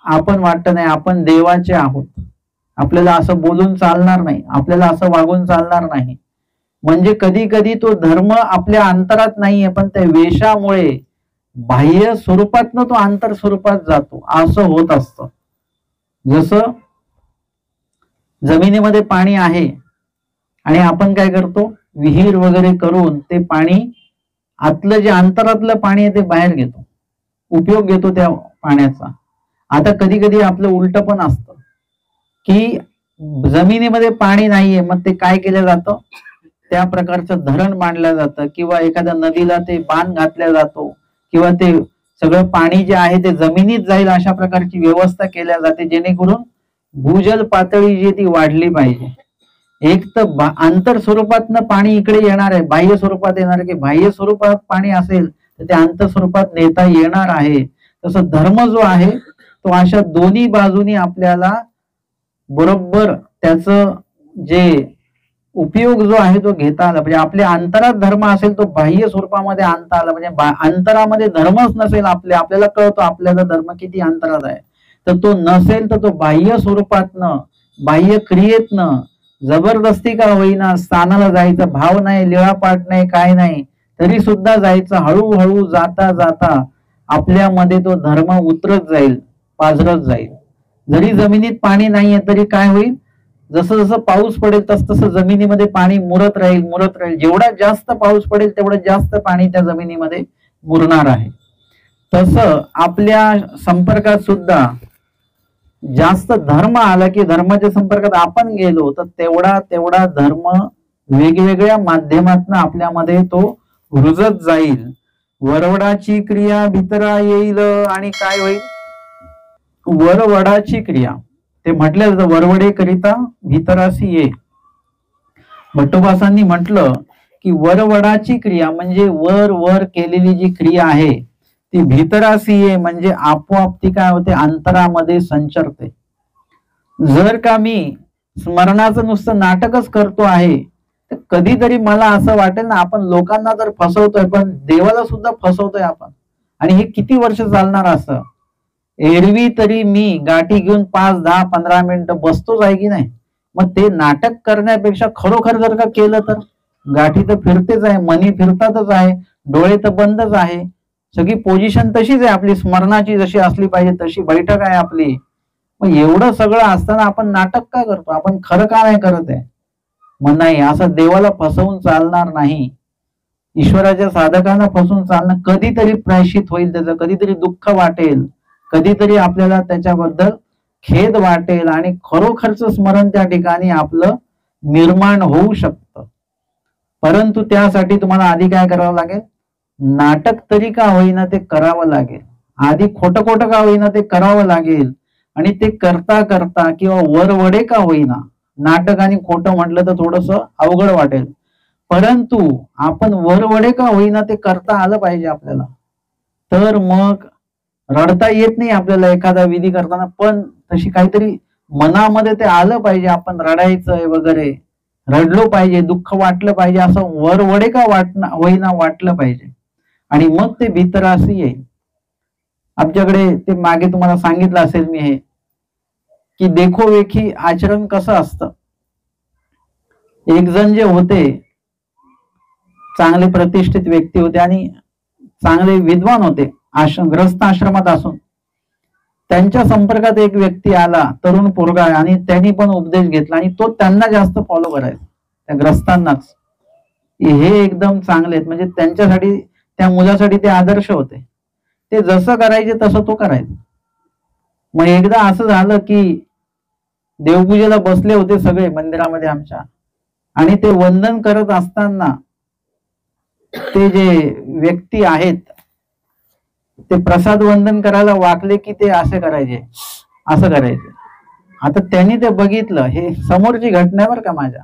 आपण वाटतं नाही आपण देवाचे आहोत, आपल्याला असं बोलून चालणार नाही, आपल्याला असं वागून चालणार नाही. म्हणजे कधी कधी तो धर्म आपल्या अंतरात नाहीये पण त्या वेशामुळे बाह्य स्वरूपातनं तो अंतर स्वरूपात जातो, असं होत असतं. जसं जमिनीमध्ये पाणी आहे आणि आपण काय करतो, विहीर वगैरे करून ते पाणी आतलं जे अंतरातलं पाणी आहे ते बाहेर घेतो, उपयोग घेतो त्या पाण्याचा. आता कधी कधी आपलं उलट पण असतं की जमिनीमध्ये पाणी नाहीये, मग ते काय केलं जातं, त्या प्रकारचं धरण बांधलं जातं किंवा एखाद्या नदीला ते बांध घातला जातो किंवा ते सगळं पाणी जे आहे ते जमिनीत जाईल अशा प्रकारची व्यवस्था केल्या जाते जेणेकरून भूजल पातळी जी ती वाढली पाहिजे. एक तर आंतर स्वरूपातनं पाणी इकडे येणार आहे, बाह्य स्वरूपात येणार की बाह्य स्वरूपात पाणी असेल तर ते आंतर स्वरूपात नेता येणार आहे. तसं धर्म जो आहे तो अशा दोन्ही बाजूनी आपल्याला बरोबर त्याचं जे उपयोग जो आहे तो घेता आला. म्हणजे आपल्या अंतरात धर्म असेल तो बाह्य स्वरूपामध्ये आणता आला. म्हणजे अंतरामध्ये धर्मच नसेल आपल्याला कळतो आपल्याला धर्म किती अंतरात आहे, तर तो नसेल तर तो बाह्य स्वरूपातनं बाह्य क्रियेतनं जबरदस्ती का होईना स्थानाला जायचा भाव नाही, लिळापाट नाही, काय नाही, तरी सुद्धा जायचं. हळूहळू जाता जाता आपल्यामध्ये तो धर्म उतरत जाईल, पाझरत जाईल. जरी जमिनीत पाणी नाहीये तरी काय होईल, जसं जसं पाऊस पडेल तस तसं जमिनीमध्ये पाणी मुरत राहील मुरत राहील. जेवढा जास्त पाऊस पडेल तेवढं जास्त पाणी त्या जमिनीमध्ये मुरणार आहे. तसं आपल्या संपर्कात सुद्धा जास्त धर्म आला की धर्माच्या संपर्कात आपण गेलो तर तेवढा तेवढा धर्म वेगवेगळ्या माध्यमातून आपल्यामध्ये तो रुजत जाईल. वरवडाची क्रिया भितरा येईल आणि काय होईल, वरवडाची क्रिया ते म्हटले वरवडे करिता भितरासी ये. भट्टोबासांनी म्हटलं की वरवडाची क्रिया म्हणजे वर वर केलेली जी क्रिया आहे ती भितरासी ये म्हणजे आपोआप ती काय होते, अंतरामध्ये संचरते. जर का मी स्मरणाचं नुसतं नाटकच करतो आहे तर कधीतरी मला असं वाटेल ना, आपण लोकांना तर फसवतोय पण देवाला सुद्धा फसवतोय आपण. आणि हे किती वर्ष चालणार असं? एरवी तरी मी गाठी घेऊन 5, 10, 15 मिनिटं बसतोच आहे की नाही. मग ते नाटक करण्यापेक्षा खरोखर जर का केलं तर गाठी तर फिरतेच आहे, मनी फिरतातच आहे, डोळे तर बंदच आहे, सगळी पोझिशन तशीच आहे आपली, स्मरणाची जशी असली पाहिजे तशी बैठक आहे आपली. मग एवढं सगळं असताना आपण नाटक का करतो, आपण खरं का नाही करत आहे? मग नाही, असं देवाला फसवून चालणार नाही, ईश्वराच्या साधकांना फसवून चालणं. कधीतरी प्रायश्चित होईल त्याचं, कधीतरी दुःख वाटेल, कधीतरी आपल्याला त्याच्याबद्दल खेद वाटेल आणि खरोखरचं स्मरण त्या ठिकाणी आपलं निर्माण होऊ शकतं. परंतु त्यासाठी तुम्हाला आधी काय करावं लागेल, नाटक तरी का होईना ते करावं लागेल. आधी खोटं खोटं का होईना ते करावं लागेल. आणि ते करता करता किंवा वरवडे का होईना, नाटक आणि खोटं म्हटलं तर थोडस अवघड वाटेल, परंतु आपण वरवडे का होईना ते करता आलं पाहिजे आपल्याला. तर मग रडता येत नाही आपल्याला एखादा विधी करताना, पण तशी काहीतरी मनामध्ये ते आलं पाहिजे, आपण रडायचंय वगैरे, रडलो पाहिजे, दुःख वाटलं पाहिजे, असं वरवडे का होईना वाटलं पाहिजे. आणि मग ते भितरासी येईल. आमच्याकडे ते मागे तुम्हाला सांगितलं असेल मी हे, की देखोवेखी आचरण कसं असतं. एक जण जे होते, चांगले प्रतिष्ठित व्यक्ती होते आणि चांगले विद्वान होते, ग्रस्त आश्रमात असून त्यांच्या संपर्कात एक व्यक्ती आला, तरुण पोरगा, आणि त्यांनी पण उपदेश घेतला आणि तो त्यांना जास्त फॉलो करायचा, त्या ग्रस्तांनाच. हे एकदम चांगले आहेत, म्हणजे त्यांच्यासाठी, त्या मुलासाठी ते आदर्श होते. ते जसं करायचे तसं तो करायचा. मग एकदा असं झालं की देवपूजेला बसले होते सगळे मंदिरामध्ये आमच्या, आणि ते वंदन करत असताना ते जे व्यक्ती आहेत ते प्रसाद वंदन करायला वाकले की ते असे करायचे, असं करायचे. आता त्यांनी ते बघितलं, हे समोरची घटना बरं का माझ्या,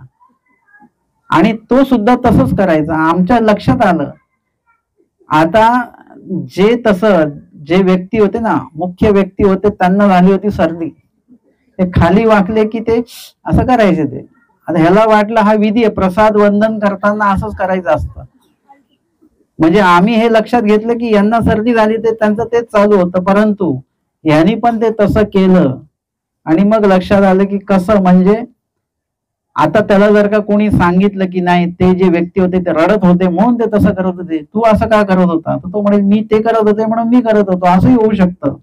आणि तो सुद्धा तसंच करायचा. आमच्या लक्षात आलं, आता जे व्यक्ती होते ना, मुख्य व्यक्ती होते, त्यांना झाली होती सर्दी, ते खाली वाकले की ते असं करायचे. ते आता ह्याला वाटलं हा विधी आहे, प्रसाद वंदन करताना असंच करायचं असतं. म्हणजे आम्ही हे लक्षात घेतलं की यांना सर्दी झाली, ते त्यांचं तेच चालू होतं, परंतु यांनी पण ते तसं केलं. आणि मग लक्षात आलं की कसं, म्हणजे आता त्याला जर का कोणी सांगितलं की नाही, ते जे व्यक्ती होते ते रडत होते म्हणून ते तसं करत होते, तू असं का करत होता, तर तो म्हणेल मी ते करत होते म्हणून मी करत होतो, असंही होऊ शकतं.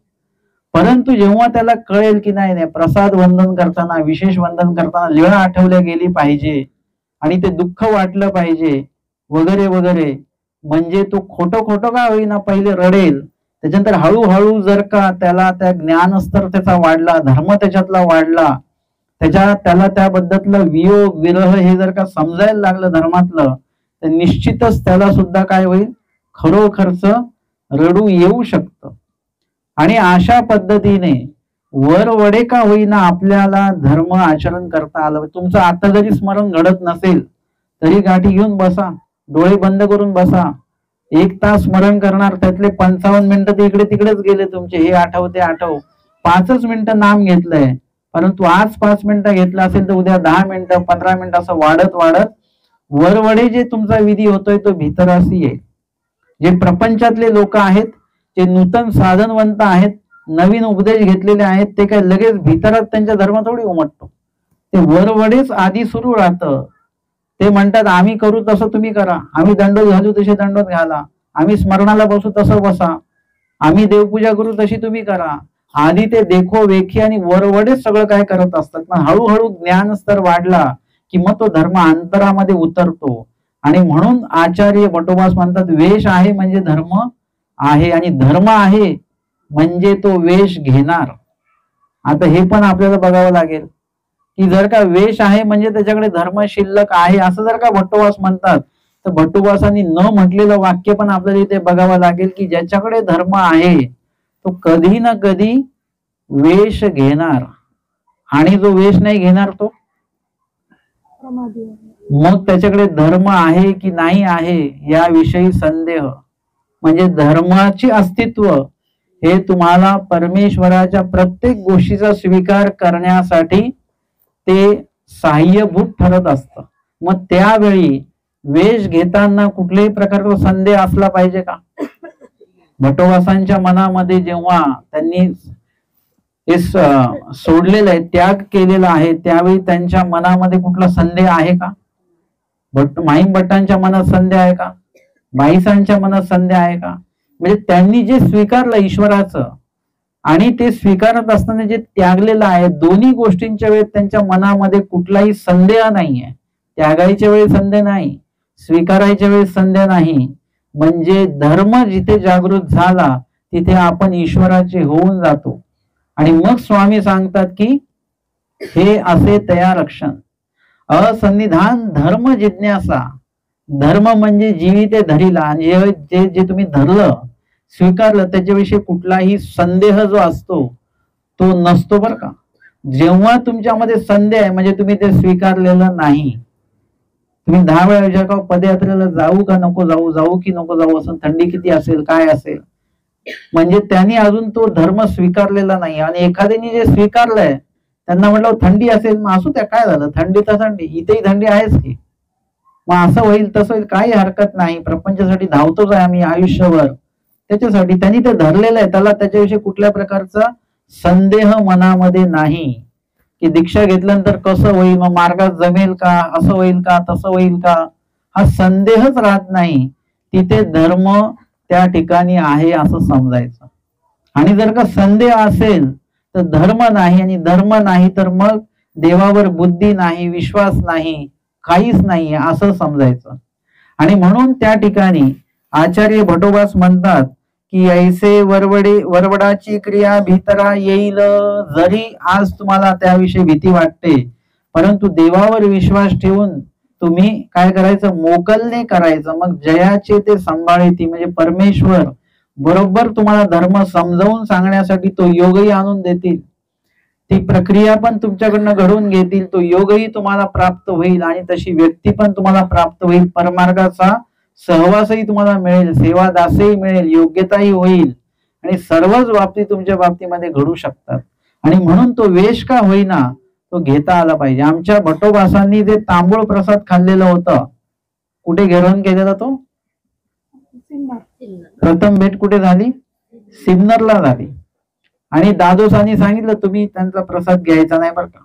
परंतु जेव्हा त्याला कळेल की नाही नाही, प्रसाद वंदन करताना, विशेष वंदन करताना लीळा आठवल्या गेली पाहिजे आणि ते दुःख वाटलं पाहिजे वगैरे वगैरे, म्हणजे तो खोटं खोटं का होईना पहिले रडेल. त्याच्यानंतर हळूहळू जर का त्याला त्या ज्ञानस्तर त्याचा वाढला, धर्म त्याच्यातला वाढला, त्याला त्याबद्दलचं वियोग विरह हे जर का समजायला लागलं धर्मातलं, तर निश्चितच त्याला सुद्धा काय होईल, खरोखरचं रडू येऊ शकतं. आणि अशा पद्धतीने वरवडे का होईना आपल्याला धर्म आचरण करता आलं. तुमचं आता जरी स्मरण घडत नसेल तरी गाठी घेऊन बसा, डोळे बंद करून बसा, 1 तास स्मरण करणार, त्यातले 55 मिनिटं ते इकडे तिकडेच गेले तुमचे, हे आठव ते आठव. 5च मिनिटं नाम घेतलंय, परंतु आज 5 मिनिटं घेतलं असेल तर उद्या 10 मिनिटं, 15 मिनिटं, असं वाढत वाढत वरवडे जे तुमचा विधी होतोय तो भितरासी आहे. जे प्रपंचातले लोक आहेत, जे नूतन साधनवंत आहेत, नवीन उपदेश घेतलेले आहेत, ते काय लगेच भितरात त्यांच्या धर्म थोडी उमटतो. ते वरवडेच आधी सुरू राहतं. ते म्हणतात आम्ही करू तसं तुम्ही करा, आम्ही दंडोत घालू तसे दंडोत घाला, आम्ही स्मरणाला बसू तसं बसा, आम्ही देवपूजा करू तशी तुम्ही करा. आधी ते देखो वेखी आणि वरवडेच सगळं काय करत असतात. पण हळूहळू ज्ञानस्तर वाढला की मग तो धर्म अंतरामध्ये उतरतो. आणि म्हणून आचार्य भट्टोबास म्हणतात, वेश आहे म्हणजे धर्म आहे, आणि धर्म आहे म्हणजे तो वेश घेणार. आता हे पण आपल्याला बघावं लागेल की जर का वेश आहे म्हणजे त्याच्याकडे धर्म शिल्लक आहे, असं जर का भट्टोबास म्हणतात, तर भट्टोबासांनी न म्हटलेलं वाक्य पण आपल्याला इथे बघावं लागेल की ज्याच्याकडे धर्म आहे तो कधी ना कधी वेश घेणार आणि जो वेश नाही घेणार तो मग त्याच्याकडे धर्म आहे की नाही आहे याविषयी संदेह. म्हणजे धर्माचे अस्तित्व हे तुम्हाला परमेश्वराच्या प्रत्येक गोष्टीचा स्वीकार करण्यासाठी ते सहाय्यभूत ठरत असतं. मग त्यावेळी वेश घेताना कुठल्याही प्रकारचा संदेह असला पाहिजे का? भटोबासांच्या मनामध्ये जेव्हा त्यांनी हे सोडलेलं आहे, त्याग केलेला आहे, त्यावेळी त्यांच्या मनामध्ये कुठला संदेह आहे का? माईम भट्टांच्या मनात संदेह आहे का? बाईसांच्या मनात संदेह आहे का? म्हणजे त्यांनी जे स्वीकारलं ईश्वराचं आणि ते स्वीकारत असताना जे त्यागलेलं आहे, दोन्ही गोष्टींच्या वेळेत त्यांच्या मनामध्ये कुठलाही संदेह नाहीये. त्यागायच्या वेळी संदेह नाही, स्वीकारायच्या वेळी संदेह नाही. म्हणजे धर्म जिथे जागृत झाला तिथे आपण ईश्वराचे होऊन जातो. आणि मग स्वामी सांगतात की हे असे तया रक्षण असन्निधान धर्म जिज्ञासा. धर्म म्हणजे जीविते धरिला, आणि जे जे तुम्ही धरलं स्वीकारलं त्याच्याविषयी कुठलाही संदेह जो असतो तो नसतो बरं का. जेव्हा तुमच्यामध्ये संदेह आहे म्हणजे तुम्ही ते स्वीकारलेलं नाही. तुम्ही 10 वेळा विचार करा पदयात्रेला जाऊ का नको जाऊ, जाऊ की नको जाऊ, असं थंडी किती असेल काय असेल, म्हणजे त्यांनी अजून तो धर्म स्वीकारलेला नाही. आणि एखाद्याने जे स्वीकारलंय त्यांना म्हटलं थंडी असेल, मग असू त्या काय झालं, थंडी तर थंडी, इथेही थंडी आहेच की, मग असं होईल तसं होईल काही हरकत नाही, प्रपंचासाठी धावतोच आहे आम्ही आयुष्यभर, त्याच्यासाठी त्यांनी ते धरलेलं आहे. त्याला त्याच्याविषयी कुठल्या प्रकारचा संदेह मनामध्ये नाही की दीक्षा घेतल्यानंतर कसं होईल, मग मार्गात जमेल का, असं होईल का तसं होईल का, हा संदेहच राहत नाही. तिथे धर्म त्या ठिकाणी आहे असं समजायचं. आणि जर का संदेह असेल तर धर्म नाही, आणि धर्म नाही तर मग देवावर बुद्धी नाही, विश्वास नाही, काहीच नाही असं समजायचं. आणि म्हणून त्या ठिकाणी आचार्य भटोबास म्हणतात की ऐसे वरवडाची क्रिया भीतरा येईल. जरी आज तुम्हाला त्याविषयी भीती वाटते, परंतु देवावर विश्वास ठेवून तुम्ही काय करायचं, मोकलने करायचं. मग जयाचे ते सांभाळीती, म्हणजे परमेश्वर बरोबर तुम्हाला धर्म समजावून सांगण्यासाठी तो योगही आणून देतील, ती प्रक्रिया पण तुमच्याकडनं घडून घेतील, तो योगही तुम्हाला प्राप्त होईल आणि तशी व्यक्ती पण तुम्हाला प्राप्त होईल, परमार्गाचा सहवासही तुम्हाला मिळेल, सेवादासही मिळेल, योग्यताही होईल, आणि सर्वच बाबतीत तुमच्या बाबतीमध्ये घडू शकतात. आणि म्हणून तो वेश का होईना तो घेता आला पाहिजे. आमच्या भटोबासांनी जे तांबूळ प्रसाद खाल्लेलं होतं, कुठे ग्रहण केलेला तो? प्रथम भेट कुठे झाली? सिन्नरला झाली. आणि दादोसांनी सांगितलं तुम्ही त्यांचा प्रसाद घ्यायचा नाही बरं का,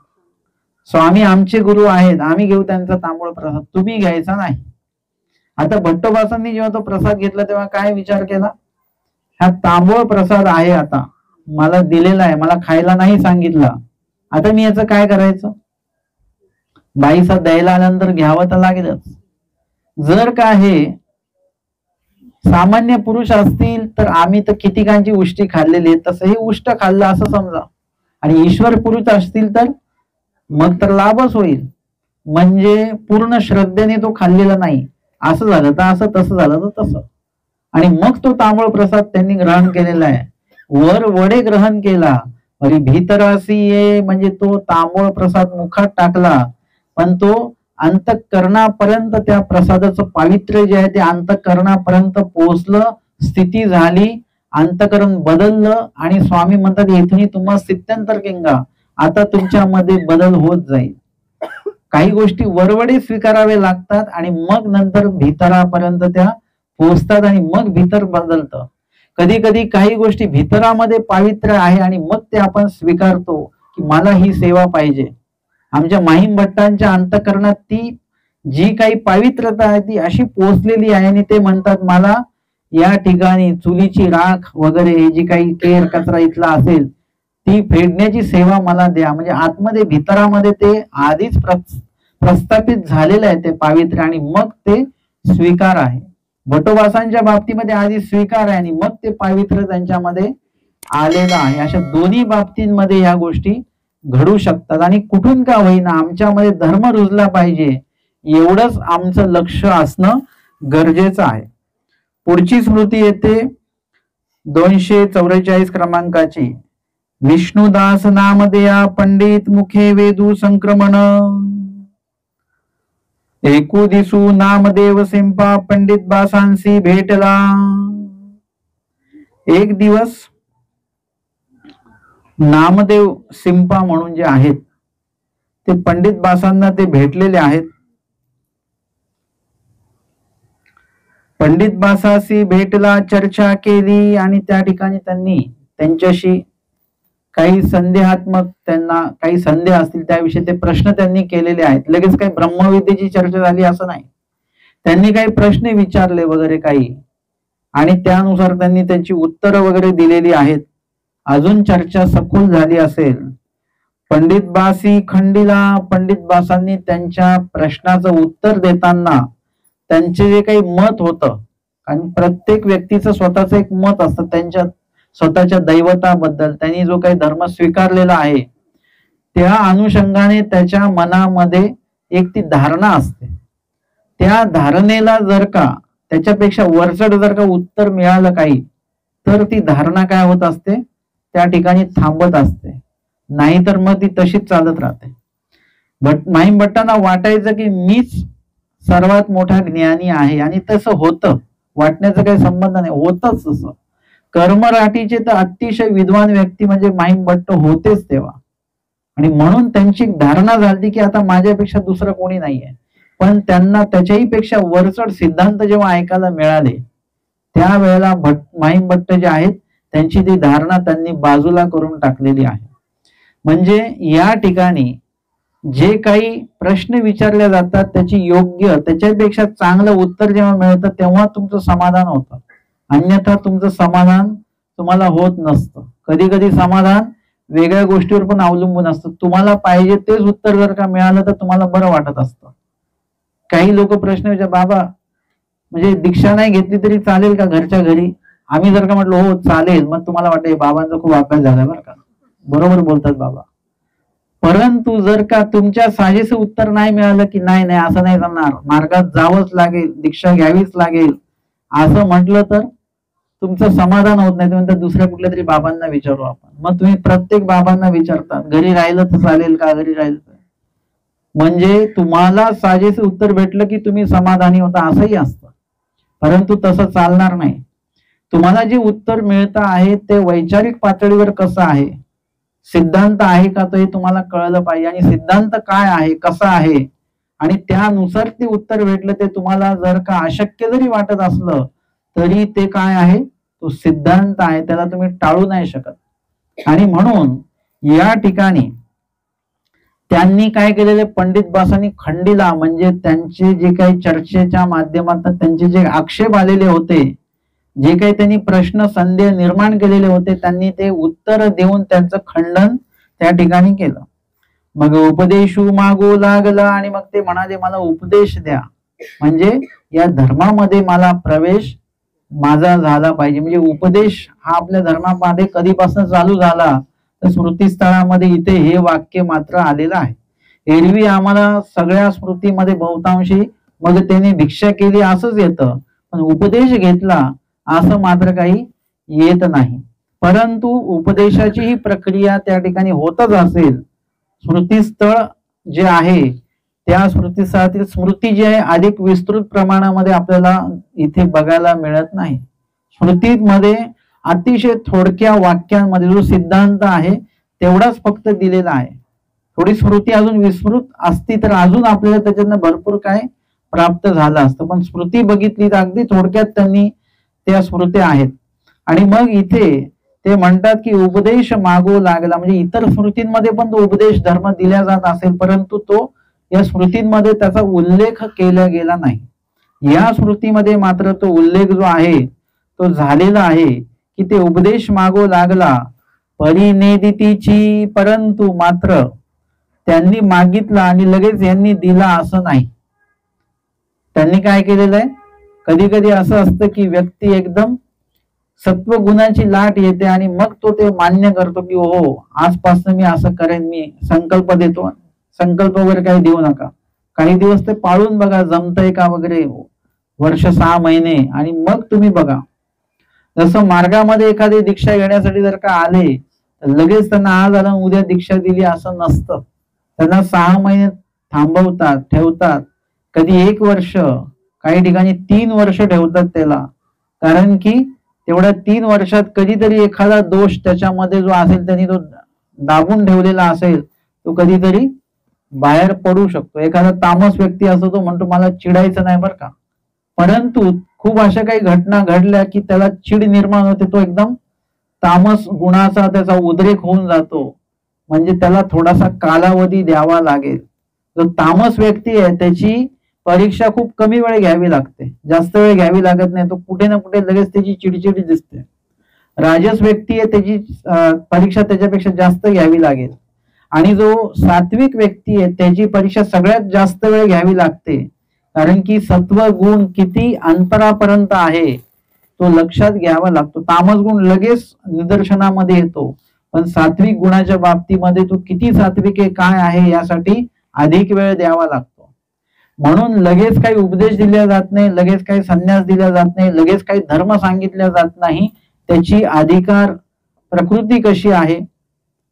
स्वामी आमचे गुरु आहेत, आम्ही घेऊ त्यांचा तांबूळ प्रसाद, तुम्ही घ्यायचा नाही. आता भट्टोबासांनी जेव्हा तो प्रसाद घेतला तेव्हा काय विचार केला, हा तांबूळ प्रसाद आहे, आता मला दिलेला आहे, मला खायला नाही सांगितलं, आता मी याचं काय करायचं? बाईचा द्यायला आल्यानंतर घ्यावं तर लागेलच. जर का हे सामान्य पुरुष असतील तर आम्ही तर कितीकांची उष्टी खाल्लेली आहे, तसं हे उष्ट खाल्लं असं समजा. आणि ईश्वर पुरुष असतील तर मग तर लाभच होईल. म्हणजे पूर्ण श्रद्धेने तो खाल्लेला नाही, असं झालं तर असं, तसं झालं तर तसं. आणि मग तो तांबूळ प्रसाद त्यांनी ग्रहण केलेला आहे. वर वडे ग्रहण केला, अरे भीतरासी ये, म्हणजे तो तांबूळ प्रसाद मुखात टाकला, पण तो अंतःकरणापर्यंत त्या प्रसादाचं पावित्र्य जे आहे ते अंतःकरणापर्यंत पोहोचलं, स्थिती झाली, अंतःकरण बदललं. आणि स्वामी म्हणतात इथून तुम्हाला स्थित्यंतर किंगा, आता तुमच्यामध्ये बदल होत जाईल. काही गोष्टी वरवडे स्वीकारावे लागतात आणि मग नंतर भीतरापर्यंत त्या पोहोचतात आणि मग भीतर बदलतं. कधी कधी काही गोष्टी भीतरामध्ये पावित्र्य आहे आणि मग ते आपण स्वीकारतो की मला ही सेवा पाहिजे. आमच्या माहीम भट्टांच्या अंतःकरणात ती जी काही पावित्रता आहे ती अशी पोहोचलेली आहे आणि ते म्हणतात मला या ठिकाणी चुलीची राख वगैरे जी काही केर कचरा इथला असेल ती फेडण्याची सेवा मला द्या. म्हणजे आतमध्ये भीतरामध्ये ते आधीच प्रस्थापित झालेलं आहे ते पावित्र्य आणि मग ते स्वीकार आहे. भटोबासांच्या बाबतीमध्ये आधी स्वीकार आहे आणि मग ते पावित्र्य त्यांच्यामध्ये आलेलं आहे. अशा दोन्ही बाबतींमध्ये ह्या गोष्टी घडू शकतात. आणि कुठून का होईना आमच्यामध्ये धर्म रुजला पाहिजे एवढंच आमचं लक्ष असणं गरजेचं आहे. पुढची स्मृती येते 244 क्रमांकाची. विष्णुदास नामदेया पंडित मुखे वेदू संक्रमण, एकू दिसू नामदेव सिंपा पंडित बासांसी भेटला. एक दिवस नामदेव सिंपा म्हणून जे आहेत ते पंडित बासांना ते भेटलेले आहेत. पंडित बासाशी भेटला, चर्चा केली आणि त्या ठिकाणी त्यांनी त्यांच्याशी काही संदेहात्मक, त्यांना काही संदेह असतील त्याविषयी ते प्रश्न त्यांनी केलेले आहेत. लगेच काही ब्रह्मविद्येची चर्चा झाली असं नाही, त्यांनी काही प्रश्न विचारले वगैरे काही, आणि त्यानुसार त्यांनी त्यांची उत्तरं वगैरे दिलेली आहेत. अजून चर्चा सखोल झाली असेल. पंडित बासी खंडीला, पंडित बासांनी त्यांच्या प्रश्नाचं उत्तर देताना त्यांचे जे काही मत होतं, आणि प्रत्येक व्यक्तीचं स्वतःचं एक मत असतं त्यांच्या स्वतःच्या दैवताबद्दल, त्यांनी जो काही धर्म स्वीकारलेला आहे त्या अनुषंगाने त्याच्या मनामध्ये एक ती धारणा असते. त्या धारणेला जर का त्याच्यापेक्षा वरचढ जर का उत्तर मिळालं काही, तर ती धारणा काय होत असते, त्या ठिकाणी थांबत असते, नाहीतर मग ती तशीच चालत राहते. माहीम भट्टांना वाटायचं की मीच सर्वात मोठा ज्ञानी आहे, आणि तसं होतं, वाटण्याचा काही संबंध नाही, होतच तसं. कर्मराटीचे तर अतिशय विद्वान व्यक्ती म्हणजे माहीम भट्ट होतेच तेव्हा, आणि म्हणून त्यांची धारणा झाली की आता माझ्यापेक्षा दुसरं कोणी नाहीये. पण त्यांना त्याच्याही पेक्षा वरचढ सिद्धांत जेव्हा ऐकायला मिळाले त्यावेळेला माहीम भट्ट जे आहेत त्यांची ती धारणा त्यांनी बाजूला करून टाकलेली आहे. म्हणजे या ठिकाणी जे काही प्रश्न विचारले जातात त्याची योग्य, त्याच्यापेक्षा चांगलं उत्तर जेव्हा मिळतं तेव्हा तुमचं समाधान होतं, अन्यथा तुमचं समाधान तुम्हाला होत नसतं. कधी कधी समाधान वेगळ्या गोष्टीवर पण अवलंबून असतं. तुम्हाला पाहिजे तेच उत्तर जर का मिळालं तर तुम्हाला बरं वाटत असतं. काही लोक प्रश्न विचार, बाबा म्हणजे दीक्षा नाही घेतली तरी चालेल का घरच्या घरी? आम्ही जर का म्हटलं हो चालेल, मग तुम्हाला वाटतं बाबांचा खूप अभ्यास झाला बरं का, बरोबर बोलतात बाबा. परंतु जर का तुमच्या साजेचं उत्तर नाही मिळालं की नाही नाही असं नाही जमणार, मार्गात जावंच लागेल, दीक्षा घ्यावीच लागेल असं म्हटलं तर तुमचं समाधान होत नाही. तुम्ही दुसऱ्या कुठल्या तरी बाबांना विचारू आपण. मग तुम्ही प्रत्येक बाबांना विचारता घरी राहिलं तर चालेल का, घरी राहिलं तर, म्हणजे तुम्हाला साजेचं उत्तर भेटलं की तुम्ही समाधानी होता असंही असतं. परंतु तसं चालणार नाही. तुम्हाला जे उत्तर मिळतं आहे ते वैचारिक पातळीवर कसं आहे, सिद्धांत आहे का, तो हे तुम्हाला कळलं पाहिजे. आणि सिद्धांत काय आहे, कसा आहे, आणि त्यानुसार ते उत्तर भेटलं. ते तुम्हाला जर का अशक्य जरी वाटत असलं तरी ते काय आहे, तो सिद्धांत आहे, त्याला तुम्ही टाळू नाही शकत. आणि म्हणून या ठिकाणी त्यांनी काय केलेले, पंडित बासांनी खंडीला, म्हणजे त्यांचे जे काही चर्चेच्या माध्यमातून त्यांचे जे आक्षेप आलेले होते, जे काही त्यांनी प्रश्न संदेह निर्माण केलेले होते, त्यांनी ते उत्तर देऊन त्यांचं खंडन त्या ठिकाणी केलं. मग उपदेशू मागू लागला, आणि मग ते म्हणाले मला उपदेश द्या, म्हणजे या धर्मामध्ये मला प्रवेश माझा झाला पाहिजे. म्हणजे उपदेश हा आपल्या धर्मामध्ये कधीपासून चालू झाला तर स्मृतीस्थळामध्ये इथे हे वाक्य मात्र आलेलं आहे. एरवी आम्हाला सगळ्या स्मृतीमध्ये बहुतांशी मग त्याने भिक्षा केली असंच येतं, पण उपदेश घेतला असं मात्र काही येत नाही. परंतु उपदेशाची ही प्रक्रिया त्या ठिकाणी होतच असेल. स्मृतीस्थळ जे आहे त्या स्मृतीस्थळातील स्मृती जी आहे अधिक विस्तृत प्रमाणामध्ये आपल्याला इथे बघायला मिळत नाही. स्मृतीमध्ये अतिशय थोडक्या वाक्यांमध्ये जो सिद्धांत आहे तेवढाच फक्त दिलेला आहे. थोडी स्मृती अजून विस्तृत असती तर अजून आपल्याला त्याच्यातनं भरपूर काय प्राप्त झालं असतं. पण स्मृती बघितली तर अगदी थोडक्यात त्यांनी त्या स्मृती आहेत. आणि मग इथे ते म्हणतात की उपदेश मागू लागला, म्हणजे इतर स्मृतींमध्ये पण तो उपदेश धर्म दिला जात असेल, परंतु तो या स्मृतींमध्ये त्याचा उल्लेख केला गेला नाही. या स्मृतीमध्ये मात्र तो उल्लेख जो आहे तो झालेला आहे की ते उपदेश मागू लागला परिनेदितीची, परंतु मात्र त्यांनी मागितला आणि लगेच यांनी दिला असं नाही. त्यांनी काय केलेलं आहे, कधी कधी असं असतं की व्यक्ती एकदम सत्व गुणाची लाट येते आणि मग तो ते मान्य करतो की हो आजपासून मी असं करेन, मी संकल्प देतो. संकल्प वगैरे काही देऊ नका, काही दिवस ते पाळून बघा जमतंय का वगैरे, वर्ष 6 महिने, आणि मग तुम्ही बघा. जसं मार्गामध्ये एखादी दीक्षा घेण्यासाठी जर का आले लगेच त्यांना आज आला उद्या दीक्षा दिली असं नसतं. त्यांना 6 महिने थांबवतात, ठेवतात, कधी 1 वर्ष, काही ठिकाणी 3 वर्ष ठेवतात त्याला. कारण की तेवढ्या 3 वर्षात कधीतरी एखादा दोष त्याच्यामध्ये जो असेल त्यांनी तो दाबून ठेवलेला असेल तो कधीतरी बाहेर पडू शकतो. एखादा तामस व्यक्ती असतो तो म्हणतो मला चिडायचं नाही बरं का, परंतु खूप अशा काही घटना घडल्या की त्याला चिड निर्माण होते, तो एकदम तामस गुणाचा त्याचा उद्रेक होऊन जातो. म्हणजे त्याला थोडासा कालावधी द्यावा लागेल. जो तामस व्यक्ती आहे त्याची परीक्षा खूप कमी वेळ घ्यावी लागते, जास्त वेळ घ्यावी लागत नाही, तो कुठे ना कुठे लगेच त्याची चिडचिडी दिसते. राजस व्यक्ती आहे त्याची परीक्षा त्याच्यापेक्षा जास्त घ्यावी लागेल. आणि जो सात्विक व्यक्ती आहे त्याची परीक्षा सगळ्यात जास्त वेळ घ्यावी लागते. कारण की सत्व गुण किती अंतरापर्यंत आहे तो लक्षात घ्यावा लागतो. तामस गुण लगेच निदर्शनामध्ये येतो, पण सात्विक गुणाच्या बाबतीमध्ये तो किती सात्विक आहे काय आहे यासाठी अधिक वेळ द्यावा लागतो. म्हणून लगेच काही उपदेश दिला जात नाही, लगेच काही संन्यास दिला जात नाही, लगेच काही धर्म सांगितला जात नाही. त्याची अधिकार प्रकृती कशी आहे,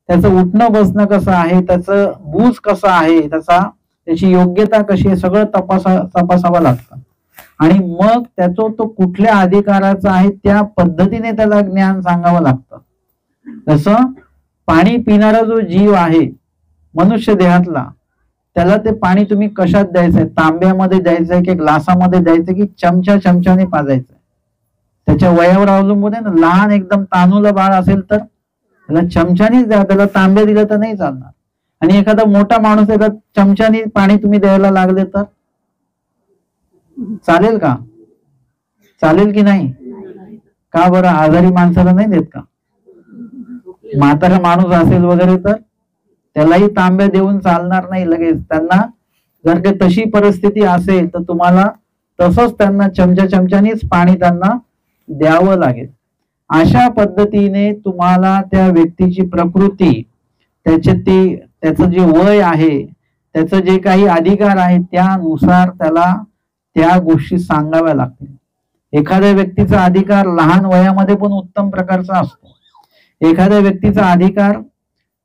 त्याचं उठणं बसणं कसं आहे, त्याचं बूज कसं आहे, त्याची योग्यता कशी आहे, सगळं तपासावं लागतं. आणि मग त्याचा तो कुठल्या अधिकाराचा आहे त्या पद्धतीने त्याला ज्ञान सांगावं लागतं. जसं पाणी पिणारा जो जीव आहे मनुष्य देहातला, त्याला ते पाणी तुम्ही कशात द्यायचंय, तांब्यामध्ये द्यायचंय की ग्लासामध्ये द्यायचंय की चमच्याने पाजायचंय, त्याच्या वयावर अवलंबून आहे ना. लहान एकदम तानुलं बाळ असेल तर त्याला चमच्यानेच द्या, त्याला तांब्या दिलं तर नाही चालणार. आणि एखादा मोठा माणूस आहे तर चमच्याने पाणी तुम्ही द्यायला लागले तर चालेल का? चालेल की नाही? का बरं? आजारी माणसाला नाही देत का? म्हातारा माणूस असेल वगैरे तर त्यालाही तांब्या देऊन चालणार नाही लगेच. त्यांना जर का तशी परिस्थिती असेल तर तुम्हाला तसंच त्यांना चमच्यानेच पाणी त्यांना द्यावं लागेल. अशा पद्धतीने तुम्हाला त्या व्यक्तीची प्रकृती, त्याचं जे वय आहे, त्याचं जे काही अधिकार आहे त्यानुसार त्याला त्या गोष्टी सांगाव्या लागतील. एखाद्या व्यक्तीचा अधिकार लहान वयामध्ये पण उत्तम प्रकारचा असतो, एखाद्या व्यक्तीचा अधिकार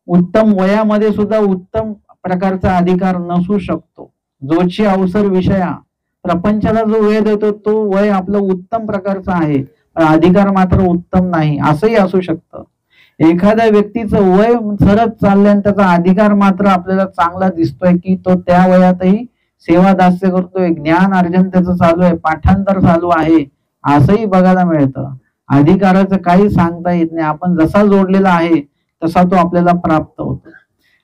उत्तम वयामध्ये सुद्धा उत्तम प्रकारचा अधिकार नसू शकतो. जोची अवसर विषया, प्रपंचाला जो वेळ देतो तो वय आपलं उत्तम प्रकारचा आहे, अधिकार मात्र उत्तम नाही असंही असू शकतं. एखाद्या व्यक्तीचं वय सरत चाललंय आणि त्याचा अधिकार मात्र आपल्याला चांगला दिसतोय की तो त्या वयातही सेवा दास्य करतोय, ज्ञान अर्जन त्याचं चालू आहे, पाठांतर चालू आहे, असंही बघायला मिळतं. अधिकाराचं काही सांगता येत नाही, आपण जसा जोडलेला आहे तसा तो आपल्याला प्राप्त होतो.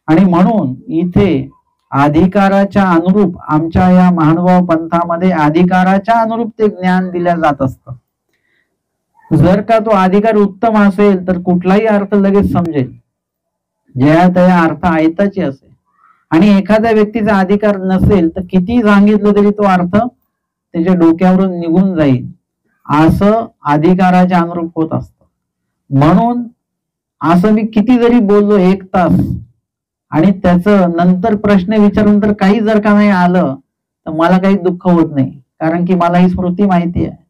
आणि म्हणून इथे अधिकाराच्या अनुरूप आमच्या या महानुभाव पंथामध्ये अधिकाराच्या अनुरूप ते ज्ञान दिल्या जात असतं. जर का तो अधिकार उत्तम असेल तर कुठलाही अर्थ लगेच समजेल, ज्या त्या अर्थ आयताची असेल. आणि एखाद्या व्यक्तीचा अधिकार नसेल तर किती सांगितलं तरी तो अर्थ त्याच्या डोक्यावरून निघून जाईल, असं अधिकाराच्या अनुरूप होत असतं. म्हणून असं मी किती जरी बोललो 1 तास आणि त्याचं नंतर प्रश्न विचारून तर काही जर का नाही आलं तर मला काही दुःख होत नाही, कारण की मला ही स्मृती माहिती आहे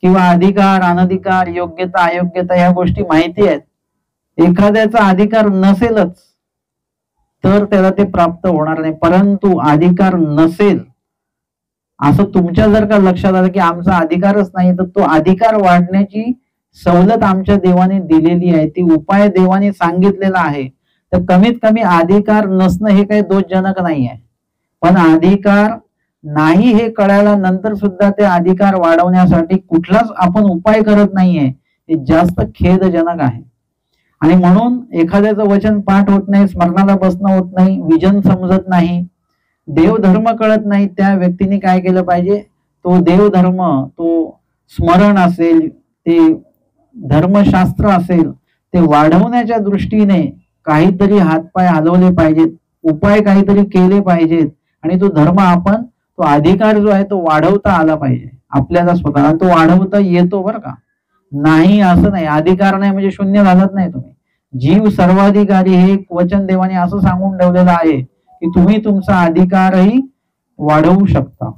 किंवा अधिकार अनधिकार योग्यता अयोग्यता या गोष्टी माहिती आहेत. एखाद्याचा अधिकार नसेलच तर त्याला ते प्राप्त होणार नाही. परंतु अधिकार नसेल असं तुमच्या जर का लक्षात आलं की आमचा अधिकारच नाही, तर तो अधिकार वाढण्याची सवलत आमच्या देवाने दिलेली आहे, ती उपाय देवाने सांगितलेला आहे. तर कमीत कमी अधिकार नसणं हे काही दोषजनक नाही आहे, पण अधिकार नाही हे कळायला नंतर सुद्धा ते अधिकार वाढवण्यासाठी कुठलाच आपण उपाय करत नाहीये, हे जास्त खेदजनक आहे. आणि म्हणून एखाद्याचं वचन पाठ होत नाही, स्मरणाला बसणं होत नाही, विजन समजत नाही, देवधर्म कळत नाही, त्या व्यक्तीने काय केलं पाहिजे, तो देवधर्म, तो स्मरण असेल, ते धर्मशास्त्र असेल, ते वाढवण्याच्या दृष्टीने काहीतरी हातपाय हलवले पाहिजेत, उपाय काहीतरी केले पाहिजेत. आणि तो धर्म आपण, तो अधिकार जो आहे तो वाढवता आला पाहिजे आपल्याला स्वतःला. तो वाढवता येतो बरं का, नाही असं नाही. अधिकार नाही म्हणजे शून्य झालाच नाही तुम्ही. जीव सर्वाधिकारी हे वचन देवाने असं सांगून ठेवलेलं आहे की तुम्ही तुमचा अधिकारही वाढवू शकता.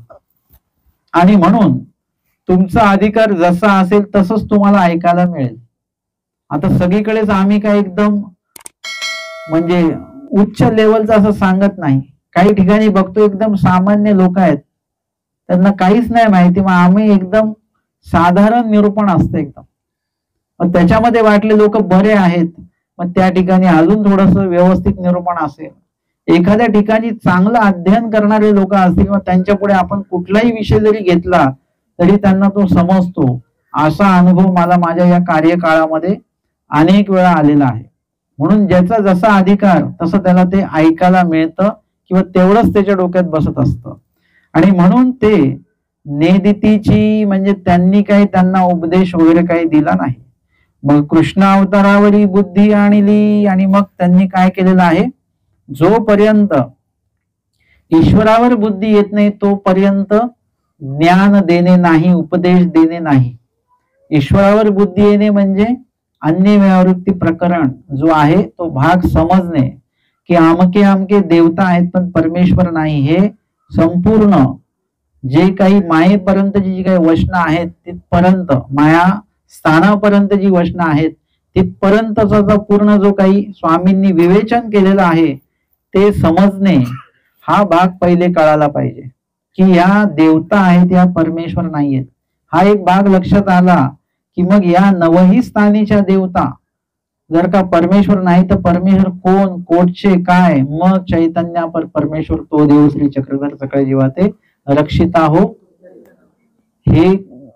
आणि म्हणून तुमचा अधिकार जसा असेल तसंच तुम्हाला ऐकायला मिळेल. आता सगळीकडेच आम्ही काय एकदम म्हणजे उच्च लेवलचं असं सांगत नाही. काही ठिकाणी बघतो एकदम सामान्य लोक आहेत, त्यांना काहीच नाही माहिती, मग आम्ही एकदम साधारण निरूपण असतं एकदम, मग त्याच्यामध्ये वाटले लोक बरे आहेत, मग त्या ठिकाणी अजून थोडस व्यवस्थित निरूपण असेल. एखाद्या ठिकाणी चांगलं अध्ययन करणारे लोक असतील, मग त्यांच्या पुढे आपण कुठलाही विषय जरी घेतला तरी त्यांना तो समजतो. असा अनुभव मला माझ्या या कार्यकाळामध्ये अनेक वेळा आलेला आहे. म्हणून ज्याचा जसा अधिकार तसं त्याला ते ऐकायला मिळतं किंवा तेवढंच त्याच्या डोक्यात बसत असतं. आणि म्हणून ते नेदितीची म्हणजे त्यांनी काही त्यांना उपदेश वगैरे काही दिला नाही. मग कृष्ण अवतारावरी बुद्धी आणली आणि मग त्यांनी काय केलेलं आहे, जोपर्यंत ईश्वरावर बुद्धी येत नाही तोपर्यंत ज्ञान देणे नाही, उपदेश देणे नाही. ईश्वरावर बुद्धी येणे म्हणजे अन्य व्यावृत्ती प्रकरण जो आहे तो भाग समजणे की अमके अमके देवता आहेत पण परमेश्वर नाही. हे संपूर्ण जे काही मायेपर्यंतची जी काही वचनं आहेत तिथपर्यंत, माया स्थानापर्यंत जी वचनं आहेत तिथपर्यंतचा पूर्ण जो काही स्वामींनी विवेचन केलेलं आहे ते समजणे हा भाग पहिले कळायला पाहिजे की या देवता आहेत या परमेश्वर नाहीयेत. हा एक भाग लक्षात आला की मग या नवही स्थानीच्या देवता जर का परमेश्वर नाही तर परमेश्वर कोण, कोटचे काय, मग चैतन्या पर परमेश्वर तो देव श्री चक्रधर सकळ जीवा ते रक्षिता हो, हे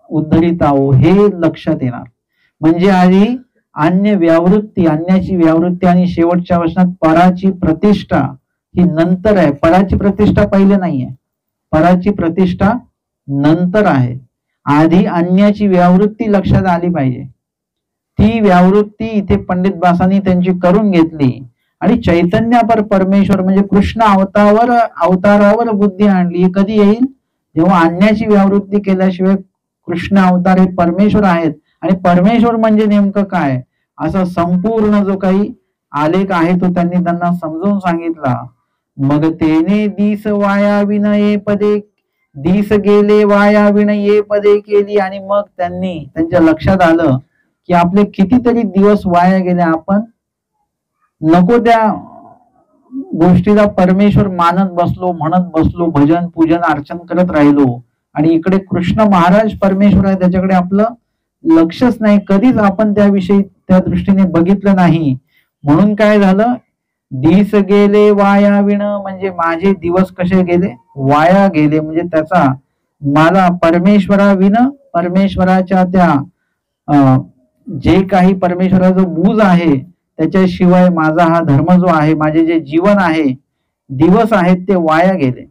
उद्धरिता हो, हे लक्षात येणार. म्हणजे आधी अन्य व्यावृत्ती, अन्याची व्यावृत्ती आणि शेवटच्या वचनात पराची प्रतिष्ठा ही नंतर आहे. पराची प्रतिष्ठा पहिले नाहीये, पराची प्रतिष्ठा नंतर आहे. आधी अन्याची व्यावृत्ती लक्षात आली पाहिजे. ती व्यावृत्ती इथे पंडित बासांनी त्यांची करून घेतली आणि चैतन्यापर परमेश्वर म्हणजे कृष्ण अवतारावर बुद्धी आणली. कधी येईल, जेव्हा अन्याची व्यावृत्ती केल्याशिवाय कृष्ण अवतार हे परमेश्वर आहेत आणि परमेश्वर म्हणजे नेमकं काय असा संपूर्ण जो काही आलेख आहे तो त्यांनी त्यांना समजून सांगितला. मग तेने दिस वाया विनये पदे, दिस गेले वाया विनये पदे केली. आणि मग त्यांनी त्यांच्या लक्षात आलं की आपले कितीतरी दिवस वाया गेले, आपण नको त्या गोष्टीला परमेश्वर मानत बसलो, म्हणत बसलो, भजन पूजन अर्चन करत राहिलो आणि इकडे कृष्ण महाराज परमेश्वर आहे त्याच्याकडे आपलं लक्षच नाही, कधीच आपण त्याविषयी त्या दृष्टीने बघितलं नाही. म्हणून काय झालं, दिस गेले वाया विण म्हणजे माझे दिवस कसे गेले, वाया गेले. म्हणजे त्याचा मला परमेश्वरा विण, परमेश्वराच्या त्या जे काही परमेश्वराचं बूज आहे त्याच्याशिवाय माझा हा धर्म जो आहे, माझे जे जीवन आहे, दिवस आहेत ते वाया गेले.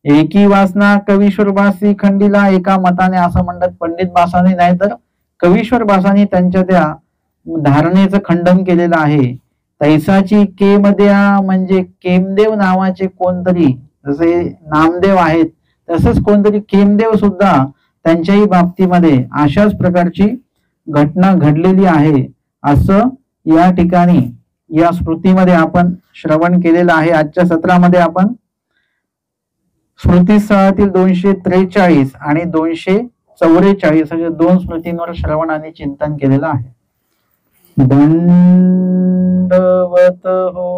एकी वासना कवीश्वर बासी खंडीला, एका मताने असं म्हणतात पंडित बासाने, नाही तर कवीश्वर बासांनी त्यांच्या त्या धारणेचं खंडन केलेलं आहे. तैसाची केमद्या म्हणजे केमदेव नावाचे कोणतरी, जसे नामदेव आहेत तसंच कोणतरी केमदेव सुद्धा त्यांच्याही बाबतीमध्ये अशाच प्रकारची घटना घडलेली आहे असं या ठिकाणी या स्मृतीमध्ये आपण श्रवण केलेलं आहे. आजच्या सत्रामध्ये आपण स्मृतीस्थळातील 243 आणि 244 अशा दोन स्मृतींवर श्रवण आणि चिंतन केलेलं आहे. दंडवत हो.